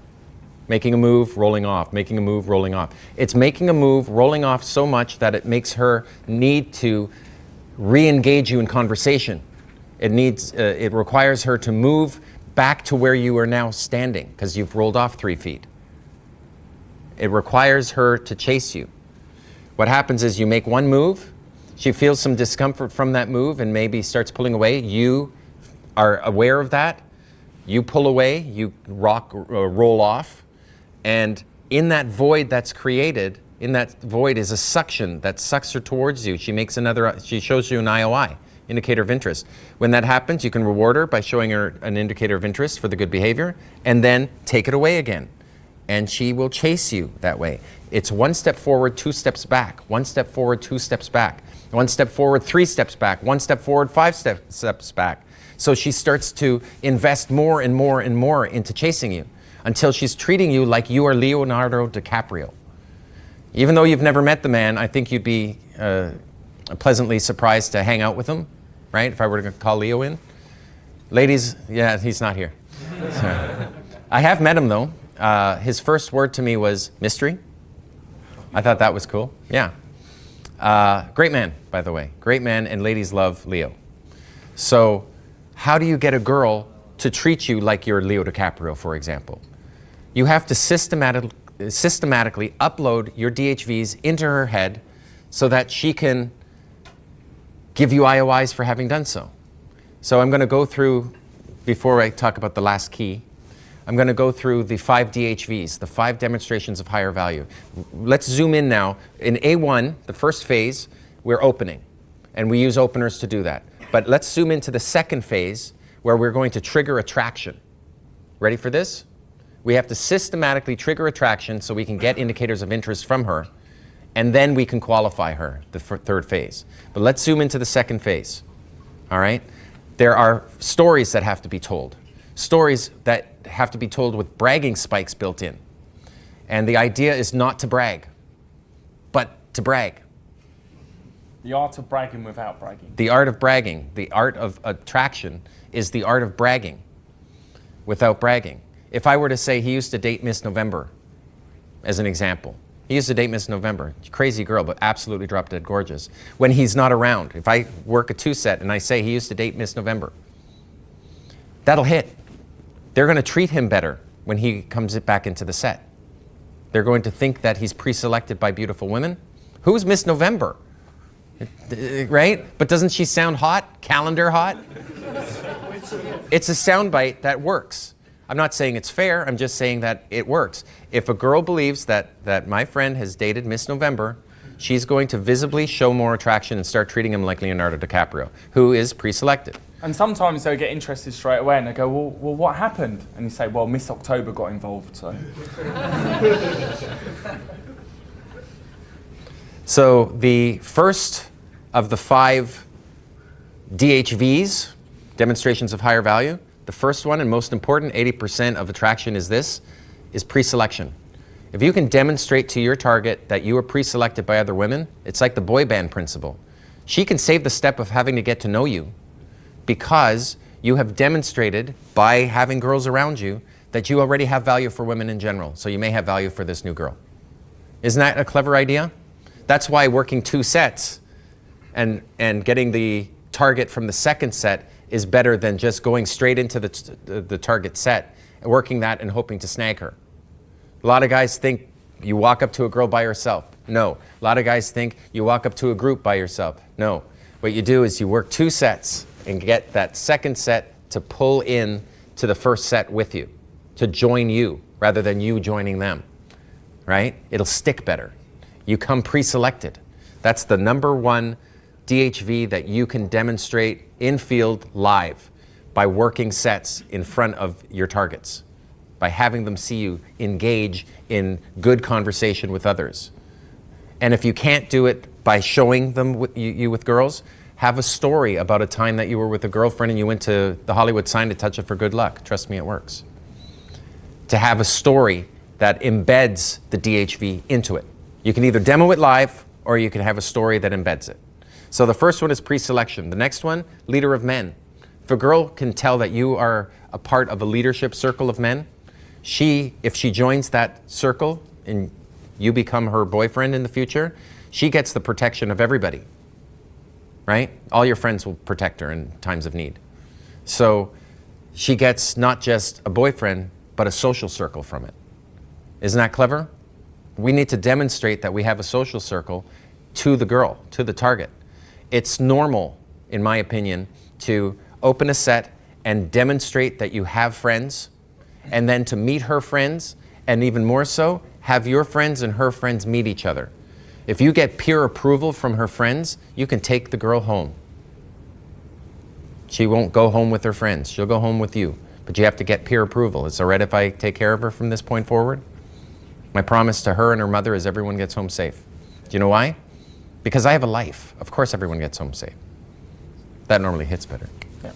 Making a move, rolling off, making a move, rolling off. It's making a move, rolling off so much that it makes her need to re-engage you in conversation. It requires her to move back to where you are now standing because you've rolled off 3 feet. It requires her to chase you. What happens is you make one move, she feels some discomfort from that move and maybe starts pulling away. You are aware of that. You pull away, you roll off, and in that void that's created, in that void is a suction that sucks her towards you. She shows you an IOI, indicator of interest. When that happens, you can reward her by showing her an indicator of interest for the good behavior, and then take it away again. And she will chase you that way. It's 1 step forward, 2 steps back. 1 step forward, 2 steps back. 1 step forward, 3 steps back. 1 step forward, 5 steps back. So she starts to invest more and more and more into chasing you until she's treating you like you are Leonardo DiCaprio. Even though you've never met the man, I think you'd be pleasantly surprised to hang out with him, right? If I were to call Leo in. Ladies, yeah, he's not here. So, I have met him though. His first word to me was mystery. I thought that was cool. Yeah. Great man, by the way. Great man, and ladies love Leo. So how do you get a girl to treat you like you're Leo DiCaprio, for example? You have to systematically upload your DHVs into her head so that she can give you IOIs for having done so. So I'm going to go through, before I talk about the last key, I'm going to go through the 5 DHVs, the 5 demonstrations of higher value. Let's zoom in now. In A1, the first phase, we're opening, and we use openers to do that. But let's zoom into the second phase, where we're going to trigger attraction. Ready for this? We have to systematically trigger attraction so we can get indicators of interest from her, and then we can qualify her, the third phase. But let's zoom into the second phase, all right? There are stories that have to be told. Stories that have to be told with bragging spikes built in. And the idea is not to brag, but to brag. The art of bragging without bragging. The art of bragging, the art of attraction is the art of bragging without bragging. If I were to say he used to date Miss November, as an example. He used to date Miss November. Crazy girl, but absolutely drop dead gorgeous. When he's not around, if I work a 2-set and I say he used to date Miss November, that'll hit. They're going to treat him better when he comes back into the set. They're going to think that he's pre-selected by beautiful women. Who's Miss November? Right? But doesn't she sound hot? Calendar hot? It's a soundbite that works. I'm not saying it's fair, I'm just saying that it works. If a girl believes that my friend has dated Miss November, she's going to visibly show more attraction and start treating him like Leonardo DiCaprio, who is pre-selected. And sometimes they'll get interested straight away and they go, well, what happened? And you say, well, Miss October got involved, so. So the first of the 5 DHVs, demonstrations of higher value, the first one and most important, 80% of attraction is this, is pre-selection. If you can demonstrate to your target that you are pre-selected by other women, it's like the boy band principle. She can save the step of having to get to know you because you have demonstrated by having girls around you that you already have value for women in general. So you may have value for this new girl. Isn't that a clever idea? That's why working 2 sets and getting the target from the second set is better than just going straight into the target set and working that and hoping to snag her. A lot of guys think you walk up to a girl by herself. No. A lot of guys think you walk up to a group by yourself. No. What you do is you work 2 sets and get that second set to pull in to the first set with you, to join you rather than you joining them, right? It'll stick better. You come pre-selected. That's the number 1 DHV that you can demonstrate in field live by working sets in front of your targets, by having them see you engage in good conversation with others. And if you can't do it by showing them you with girls, have a story about a time that you were with a girlfriend and you went to the Hollywood sign to touch it for good luck. Trust me, it works. To have a story that embeds the DHV into it. You can either demo it live or you can have a story that embeds it. So the first one is pre-selection. The next one, leader of men. If a girl can tell that you are a part of a leadership circle of men, if she joins that circle and you become her boyfriend in the future, she gets the protection of everybody, right? All your friends will protect her in times of need. So she gets not just a boyfriend, but a social circle from it. Isn't that clever? We need to demonstrate that we have a social circle to the girl, to the target. It's normal, in my opinion, to open a set and demonstrate that you have friends, and then to meet her friends, and even more so, have your friends and her friends meet each other. If you get peer approval from her friends, you can take the girl home. She won't go home with her friends. She'll go home with you. But you have to get peer approval. Is it all right if I take care of her from this point forward? My promise to her and her mother is everyone gets home safe. Do you know why? Because I have a life. Of course everyone gets home safe. That normally hits better. Yeah.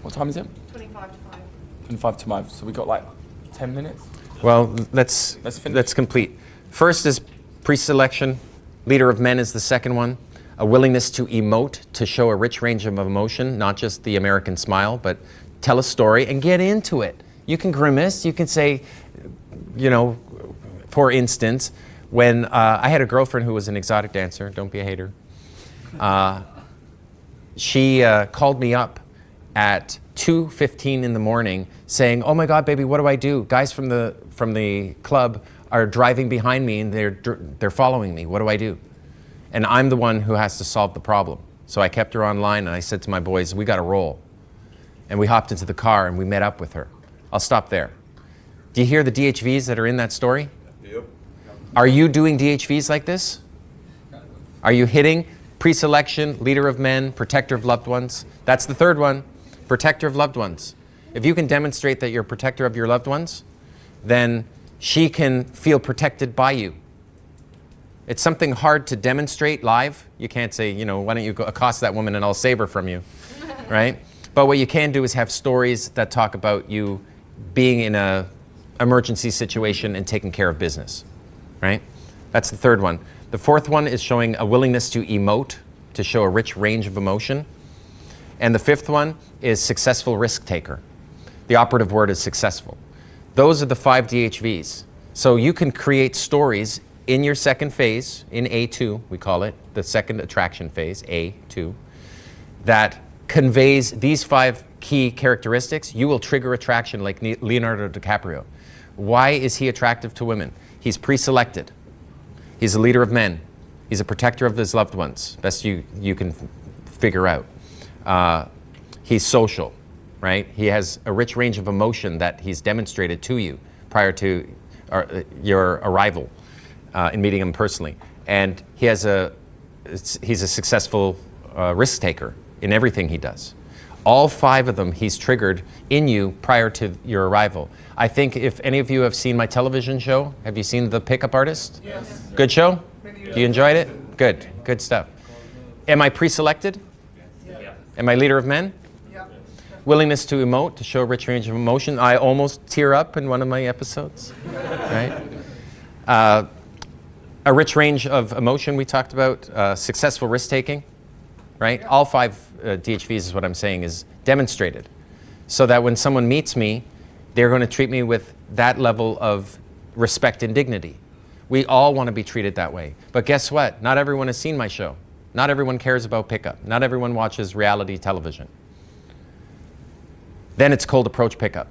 What time is it? 25 to 5. 25 to 5. So we got like 10 minutes? Well, let's complete. First is pre-selection. Leader of men is the second one. A willingness to emote, to show a rich range of emotion, not just the American smile, but tell a story and get into it. You can grimace, you can say, you know, for instance, when I had a girlfriend who was an exotic dancer, don't be a hater. She called me up at 2:15 in the morning saying, oh my God, baby, what do I do? Guys from the club are driving behind me and they're following me. What do I do? And I'm the one who has to solve the problem. So I kept her online and I said to my boys, we got to roll. And we hopped into the car and we met up with her. I'll stop there. Do you hear the DHVs that are in that story? Yep. Are you doing DHVs like this? Are you hitting pre-selection, leader of men, protector of loved ones? That's the third one, protector of loved ones. If you can demonstrate that you're a protector of your loved ones, then she can feel protected by you. It's something hard to demonstrate live. You can't say, you know, why don't you go accost that woman and I'll save her from you, right? But what you can do is have stories that talk about you being in an emergency situation and taking care of business, right? That's the third one. The fourth one is showing a willingness to emote, to show a rich range of emotion. And the fifth one is successful risk taker. The operative word is successful. Those are the 5 DHVs. So you can create stories in your second phase, in A2, we call it, the second attraction phase, A2, that conveys these 5 key characteristics. You will trigger attraction like Leonardo DiCaprio. Why is he attractive to women? He's pre-selected. He's a leader of men. He's a protector of his loved ones, best you can figure out. He's social, right? He has a rich range of emotion that he's demonstrated to you prior to your arrival in meeting him personally. And he's a successful risk taker in everything he does. All 5 of them he's triggered in you prior to your arrival. I think if any of you have seen my television show, have you seen The Pickup Artist? Yes. Good show? You enjoyed it? Good, good stuff. Am I pre-selected? Yeah. Am I leader of men? Yeah. Willingness to emote, to show a rich range of emotion. I almost tear up in one of my episodes, right? A rich range of emotion we talked about, successful risk-taking, right? All 5 DHVs is what I'm saying is demonstrated. So that when someone meets me, they're going to treat me with that level of respect and dignity. We all want to be treated that way. But guess what? Not everyone has seen my show. Not everyone cares about pickup. Not everyone watches reality television. Then it's cold approach pickup.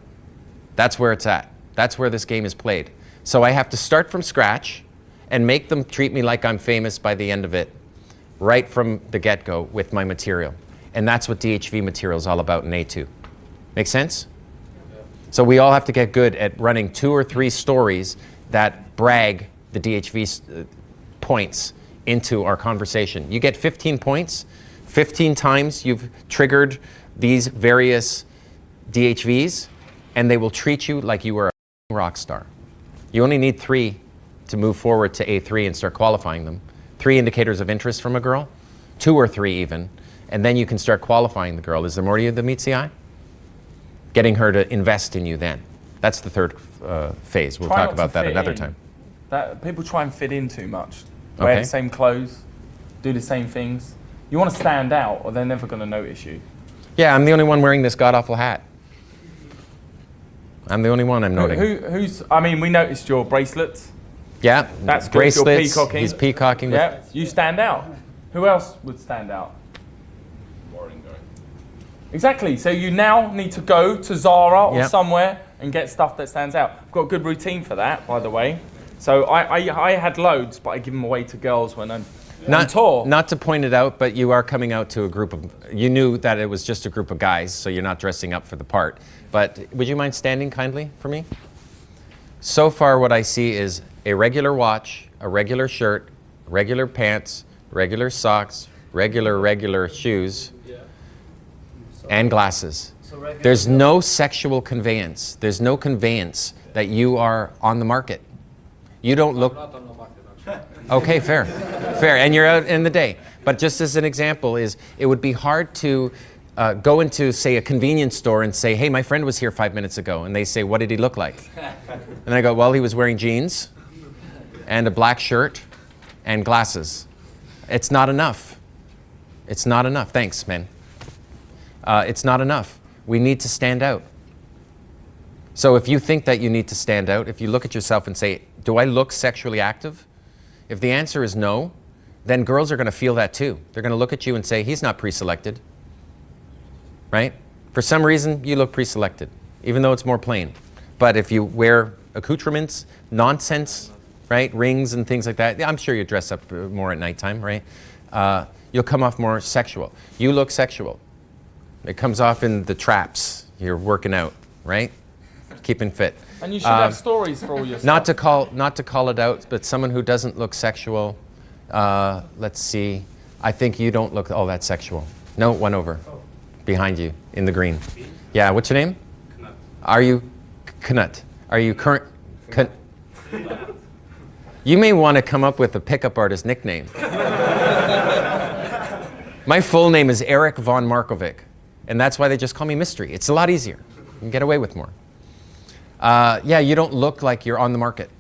That's where it's at. That's where this game is played. So I have to start from scratch and make them treat me like I'm famous by the end of it, right from the get-go with my material. And that's what DHV material is all about in A2. Make sense? So we all have to get good at running 2 or 3 stories that brag the DHV points into our conversation. You get 15 points, 15 times you've triggered these various DHVs, and they will treat you like you were a rock star. You only need 3 to move forward to A3 and start qualifying them. 3 indicators of interest from a girl, 2 or 3 even, and then you can start qualifying the girl. Is there more to you that meets the eye? Getting her to invest in you then. That's the 3rd phase. We'll Try talk not to about that fit another in. time. That people try and fit in too much. Wear Okay. the same clothes, do the same things. You want to stand out, or they're never going to notice you. Yeah, I'm the only one wearing this god-awful hat. I'm the only one I'm noting. Who's? I mean, we noticed your bracelets. Yeah, That's good. You're bracelets. peacocking. He's peacocking. Yeah, you stand out. Who else would stand out? Exactly. So you now need to go to Zara or Yep. somewhere and get stuff that stands out. I've got a good routine for that, by the way. So I had loads, but I give them away to girls when I'm on tour. Not to point it out, but you are coming out to a group of, you knew that it was just a group of guys, so you're not dressing up for the part. But would you mind standing kindly for me? So far what I see is a regular watch, a regular shirt, regular pants, regular socks, regular shoes, and glasses. There's no sexual conveyance. There's no conveyance that you are on the market. You don't look... Okay, fair. Fair, and you're out in the day. But just as an example is, it would be hard to go into, say, a convenience store and say, hey, my friend was here 5 minutes ago. And they say, what did he look like? And I go, well, he was wearing jeans and a black shirt and glasses. It's not enough. It's not enough. Thanks, man. It's not enough. We need to stand out. So if you think that you need to stand out, if you look at yourself and say, do I look sexually active? If the answer is no, then girls are going to feel that too. They're going to look at you and say, he's not pre-selected, right? For some reason, you look pre-selected, even though it's more plain. But if you wear accoutrements, nonsense, right, rings and things like that, I'm sure you dress up more at nighttime, right? You'll come off more sexual. You look sexual. It comes off in the traps. You're working out, right? Keeping fit. And you should have stories for all your Not stuff. to call it out, but someone who doesn't look sexual, let's see, I think you don't look all that sexual. No, one over. Behind you, in the green. Yeah, what's your name? Knut. Are you Knut? Are you current? You may want to come up with a pickup artist nickname. My full name is Eric von Markovic, and that's why they just call me Mystery. It's a lot easier. You can get away with more. Yeah, you don't look like you're on the market.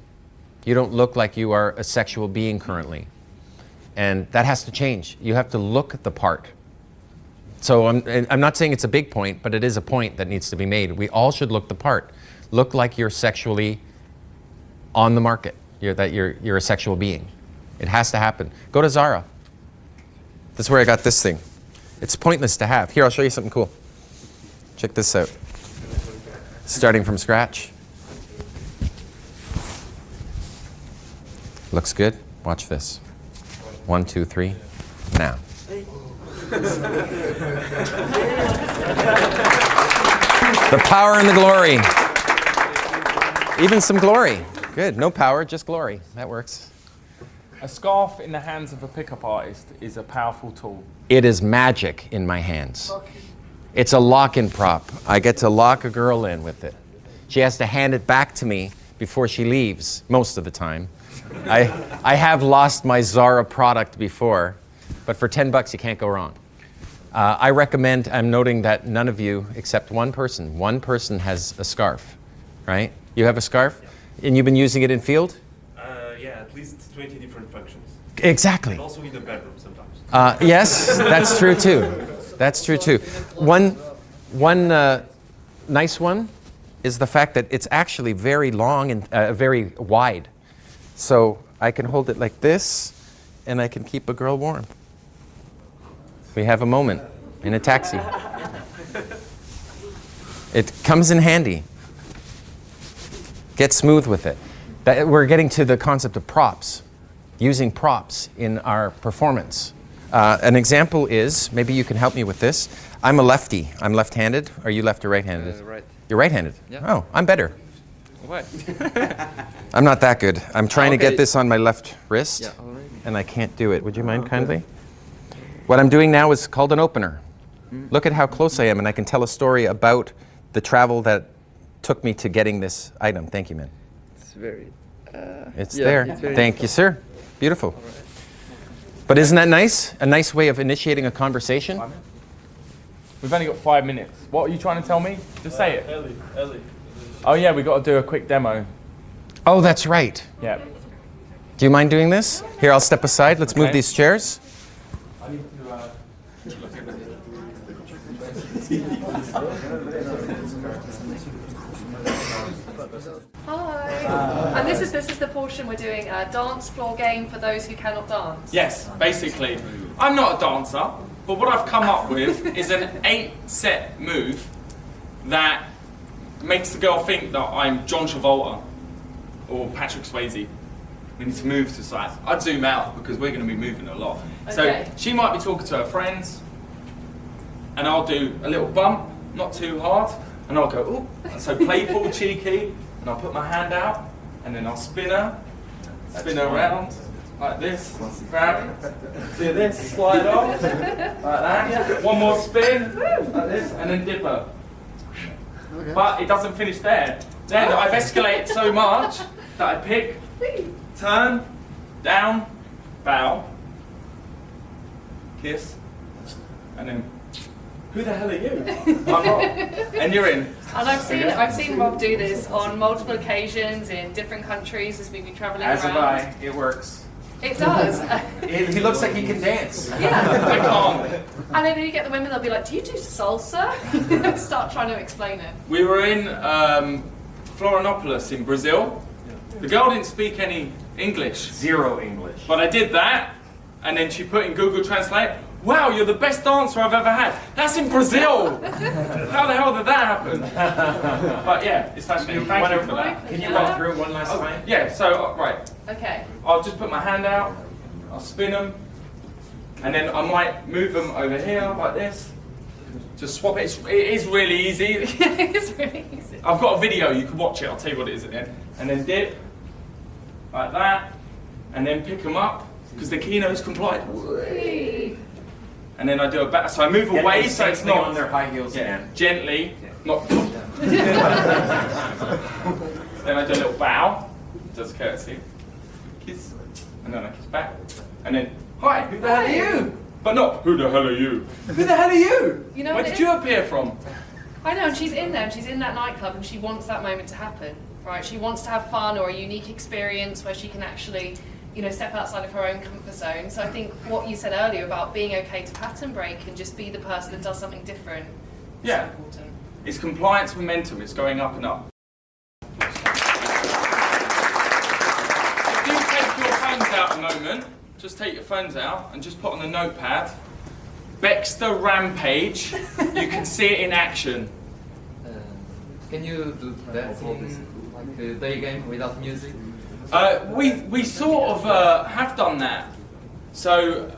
You don't look like you are a sexual being currently. And that has to change. You have to look the part. So I'm not saying it's a big point, but it is a point that needs to be made. We all should look the part. Look like you're sexually on the market, that you're a sexual being. It has to happen. Go to Zara. This is where I got this thing. It's pointless to have. Here, I'll show you something cool. Check this out. Starting from scratch. Looks good. Watch this. 1, 2, 3. Now. The power and the glory. Even some glory. Good. No power, just glory. That works. A scarf in the hands of a pickup artist is a powerful tool. It is magic in my hands. It's a lock-in prop. I get to lock a girl in with it. She has to hand it back to me before she leaves, most of the time. I have lost my Zara product before, but for $10 you can't go wrong. I recommend, I'm noting that none of you, except one person has a scarf, right? You have a scarf? And you've been using it in field? Yeah, at least 20 different functions. Exactly. And also in the bedroom sometimes. Yes, that's true too. That's true too. One nice one is the fact that it's actually very long and very wide. So I can hold it like this, and I can keep a girl warm. We have a moment in a taxi. It comes in handy. Get smooth with it. We're getting to the concept of props, using props in our performance. An example is, maybe you can help me with this. I'm a lefty. I'm left-handed. Are you left or right-handed? Right. You're right-handed? Yeah. Oh, I'm better. What? I'm not that good. I'm trying to Okay. get this on my left wrist, Yeah, alright. and I can't do it. Would you mind kindly? What I'm doing now is called an opener. Look at how close I am, and I can tell a story about the travel that took me to getting this item. Thank you, man. It's very. It's Yeah, there. it's very Thank you, sir. Beautiful. But isn't that nice? A nice way of initiating a conversation? We've only got 5 minutes. What are you trying to tell me? Just say it. Ellie. Oh yeah, we got to do a quick demo. Oh, that's right. Yeah. Do you mind doing this? Here, I'll step aside. Let's move Okay. these chairs. Hi. And this is the portion we're doing a dance floor game for those who cannot dance. Yes, basically. I'm not a dancer, but what I've come up with is an 8-set move that makes the girl think that I'm John Travolta or Patrick Swayze. We need to move to side. I'd zoom out because we're going to be moving a lot. Okay. So she might be talking to her friends, and I'll do a little bump, not too hard, and I'll go, ooh, so playful, cheeky, and I'll put my hand out, and then I'll spin her around, like this, grab, do this, slide off, like that, one more spin, like this, and then dip her. But it doesn't finish there. Then I've escalated so much that I pick, turn, down, bow, kiss, and then, who the hell are you? I'm Rob. And you're in. And I've seen Rob do this on multiple occasions in different countries as we've been travelling As around. have I. It works. It does. He looks like he can dance. I Yeah. can't. And then you get the women, they'll be like, do you do salsa? Start trying to explain it. We were in Florianopolis in Brazil. The girl didn't speak any English, Zero English. but I did that, and then she put in Google Translate, wow, you're the best dancer I've ever had. That's in Brazil! How the hell did that happen? But yeah, it's fascinating. Thank you for that. Can you run through it one last time? Yeah, so, right, Okay. I'll just put my hand out, I'll spin them, and then I might move them over here like this. Just swap it. It is really easy. It's really easy. I've got a video, you can watch it, I'll tell you what it is at the end. And then dip, like that, and then pick them up, because the keynote's compliant. And then I do a back, so I move away so it's not on their high heels yeah, again. gently, not. Then I do a little bow, just courtesy, kiss, and then I kiss back, and then hi, who the hell are you? But not who the hell are you? Who the hell are you? You know Where what did it you is? appear from? I know, and she's in there, and she's in that nightclub, and she wants that moment to happen, right? She wants to have fun or a unique experience where she can actually, you know, step outside of her own comfort zone. So I think what you said earlier about being okay to pattern break and just be the person that does something different is Yeah. so important. It's compliance momentum, it's going up and up. Do take your phones out a moment, just take your phones out and just put on the notepad, Beckster Rampage, you can see it in action. Can you do that in like a day game without music? We sort of have done that. So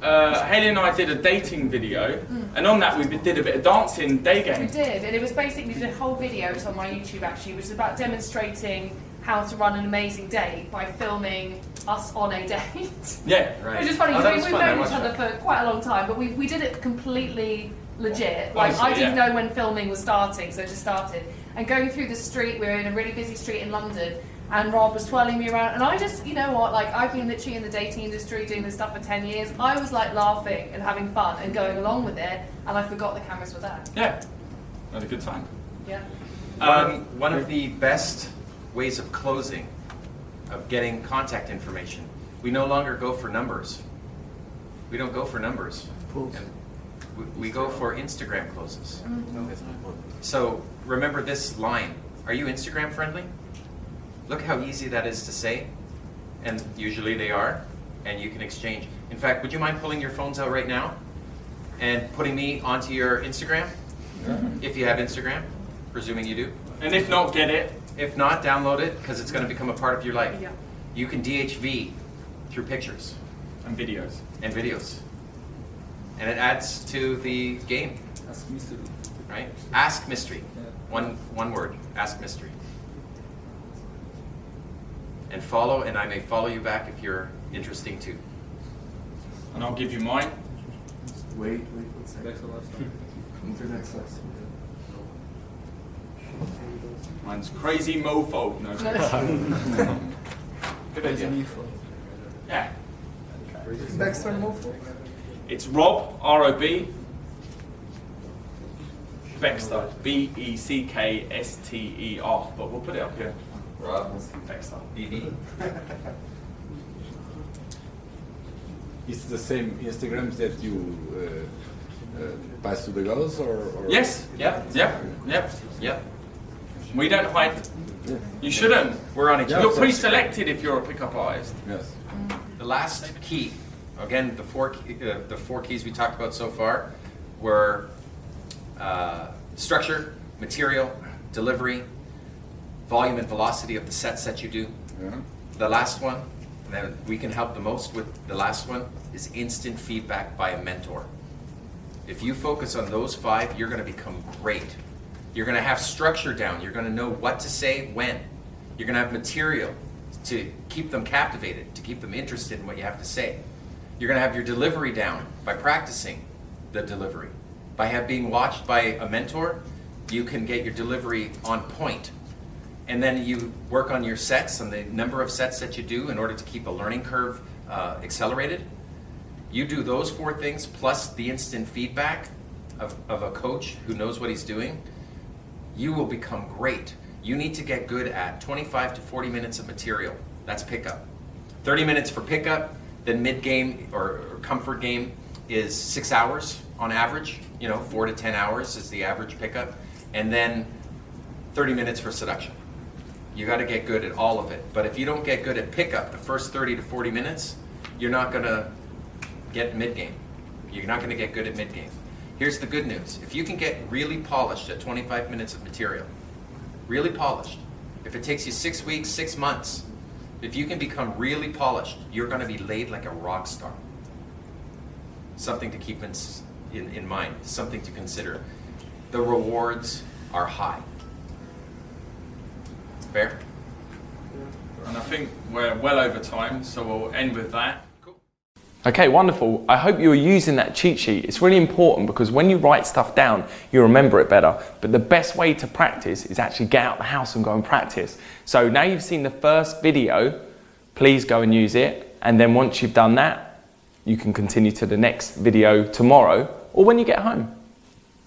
Haley and I did a dating video, and on that we did a bit of dancing day We game. did, and it was basically the whole video. It's on my YouTube actually. It was about demonstrating how to run an amazing date by filming us on a date. Yeah, right. Which is funny Oh, because that was we've fun. I known each watched other that. for quite a long time, but we did it completely legit. Like Honestly, I didn't yeah. know when filming was starting, so it just started. And going through the street, we were in a really busy street in London, and Rob was twirling me around, and I just, you know what, like I've been literally in the dating industry doing this stuff for 10 years. I was like laughing and having fun and going along with it, and I forgot the cameras were there. Yeah, had a good time. Yeah. One of the best ways of closing, of getting contact information, we no longer go for numbers. We don't go for numbers. And we go for Instagram closes. So remember this line. Are you Instagram friendly? Look how easy that is to say. And usually they are. And you can exchange. In fact, would you mind pulling your phones out right now and putting me onto your Instagram? If you have Instagram, presuming you do. And if not, get it. If not, download it because it's going to become a part of your life. Yeah. You can DHV through pictures And videos. and videos. And it adds to the game, Ask mystery. right? Ask mystery. One word, ask mystery. And follow, and I may follow you back if you're interesting too. And I'll give you mine. Wait, one second. Internet sucks. Mine's crazy mofo. No. Good idea. Yeah. Beckster mofo? It's Rob, R-O-B, Beckster, B-E-C-K-S-T-E-R, but we'll put it up here. Rob, Beckster. BB. It's the same Instagrams that you pass to the girls, or? Yes, yep. We don't hide. You shouldn't. We're on each You're other's. pre-selected if you're a pickup artist. Yes. The last key, again, the four keys we talked about so far were structure, material, delivery, volume and velocity of the sets that you do. Yeah. The last one, that we can help the most with the last one, is instant feedback by a mentor. If you focus on those 5, you're going to become great. You're going to have structure down. You're going to know what to say when. You're going to have material to keep them captivated, to keep them interested in what you have to say. You're going to have your delivery down by practicing the delivery. By being watched by a mentor, you can get your delivery on point. And then you work on your sets and the number of sets that you do in order to keep a learning curve accelerated. You do those 4 things plus the instant feedback of a coach who knows what he's doing, you will become great. You need to get good at 25 to 40 minutes of material. That's pickup. 30 minutes for pickup, then mid-game or comfort game is 6 hours on average. 4 to 10 hours is the average pickup. And then 30 minutes for seduction. You got to get good at all of it. But if you don't get good at pickup the first 30 to 40 minutes, you're not going to get mid-game. You're not going to get good at mid-game. Here's the good news. If you can get really polished at 25 minutes of material, really polished, if it takes you 6 weeks, 6 months, if you can become really polished, you're going to be laid like a rock star. Something to keep in mind, something to consider. The rewards are high. Fair? And I think we're well over time, so we'll end with that. Okay, wonderful. I hope you are using that cheat sheet. It's really important because when you write stuff down, you remember it better. But the best way to practice is actually get out the house and go and practice. So now you've seen the first video, please go and use it. And then once you've done that, you can continue to the next video tomorrow or when you get home.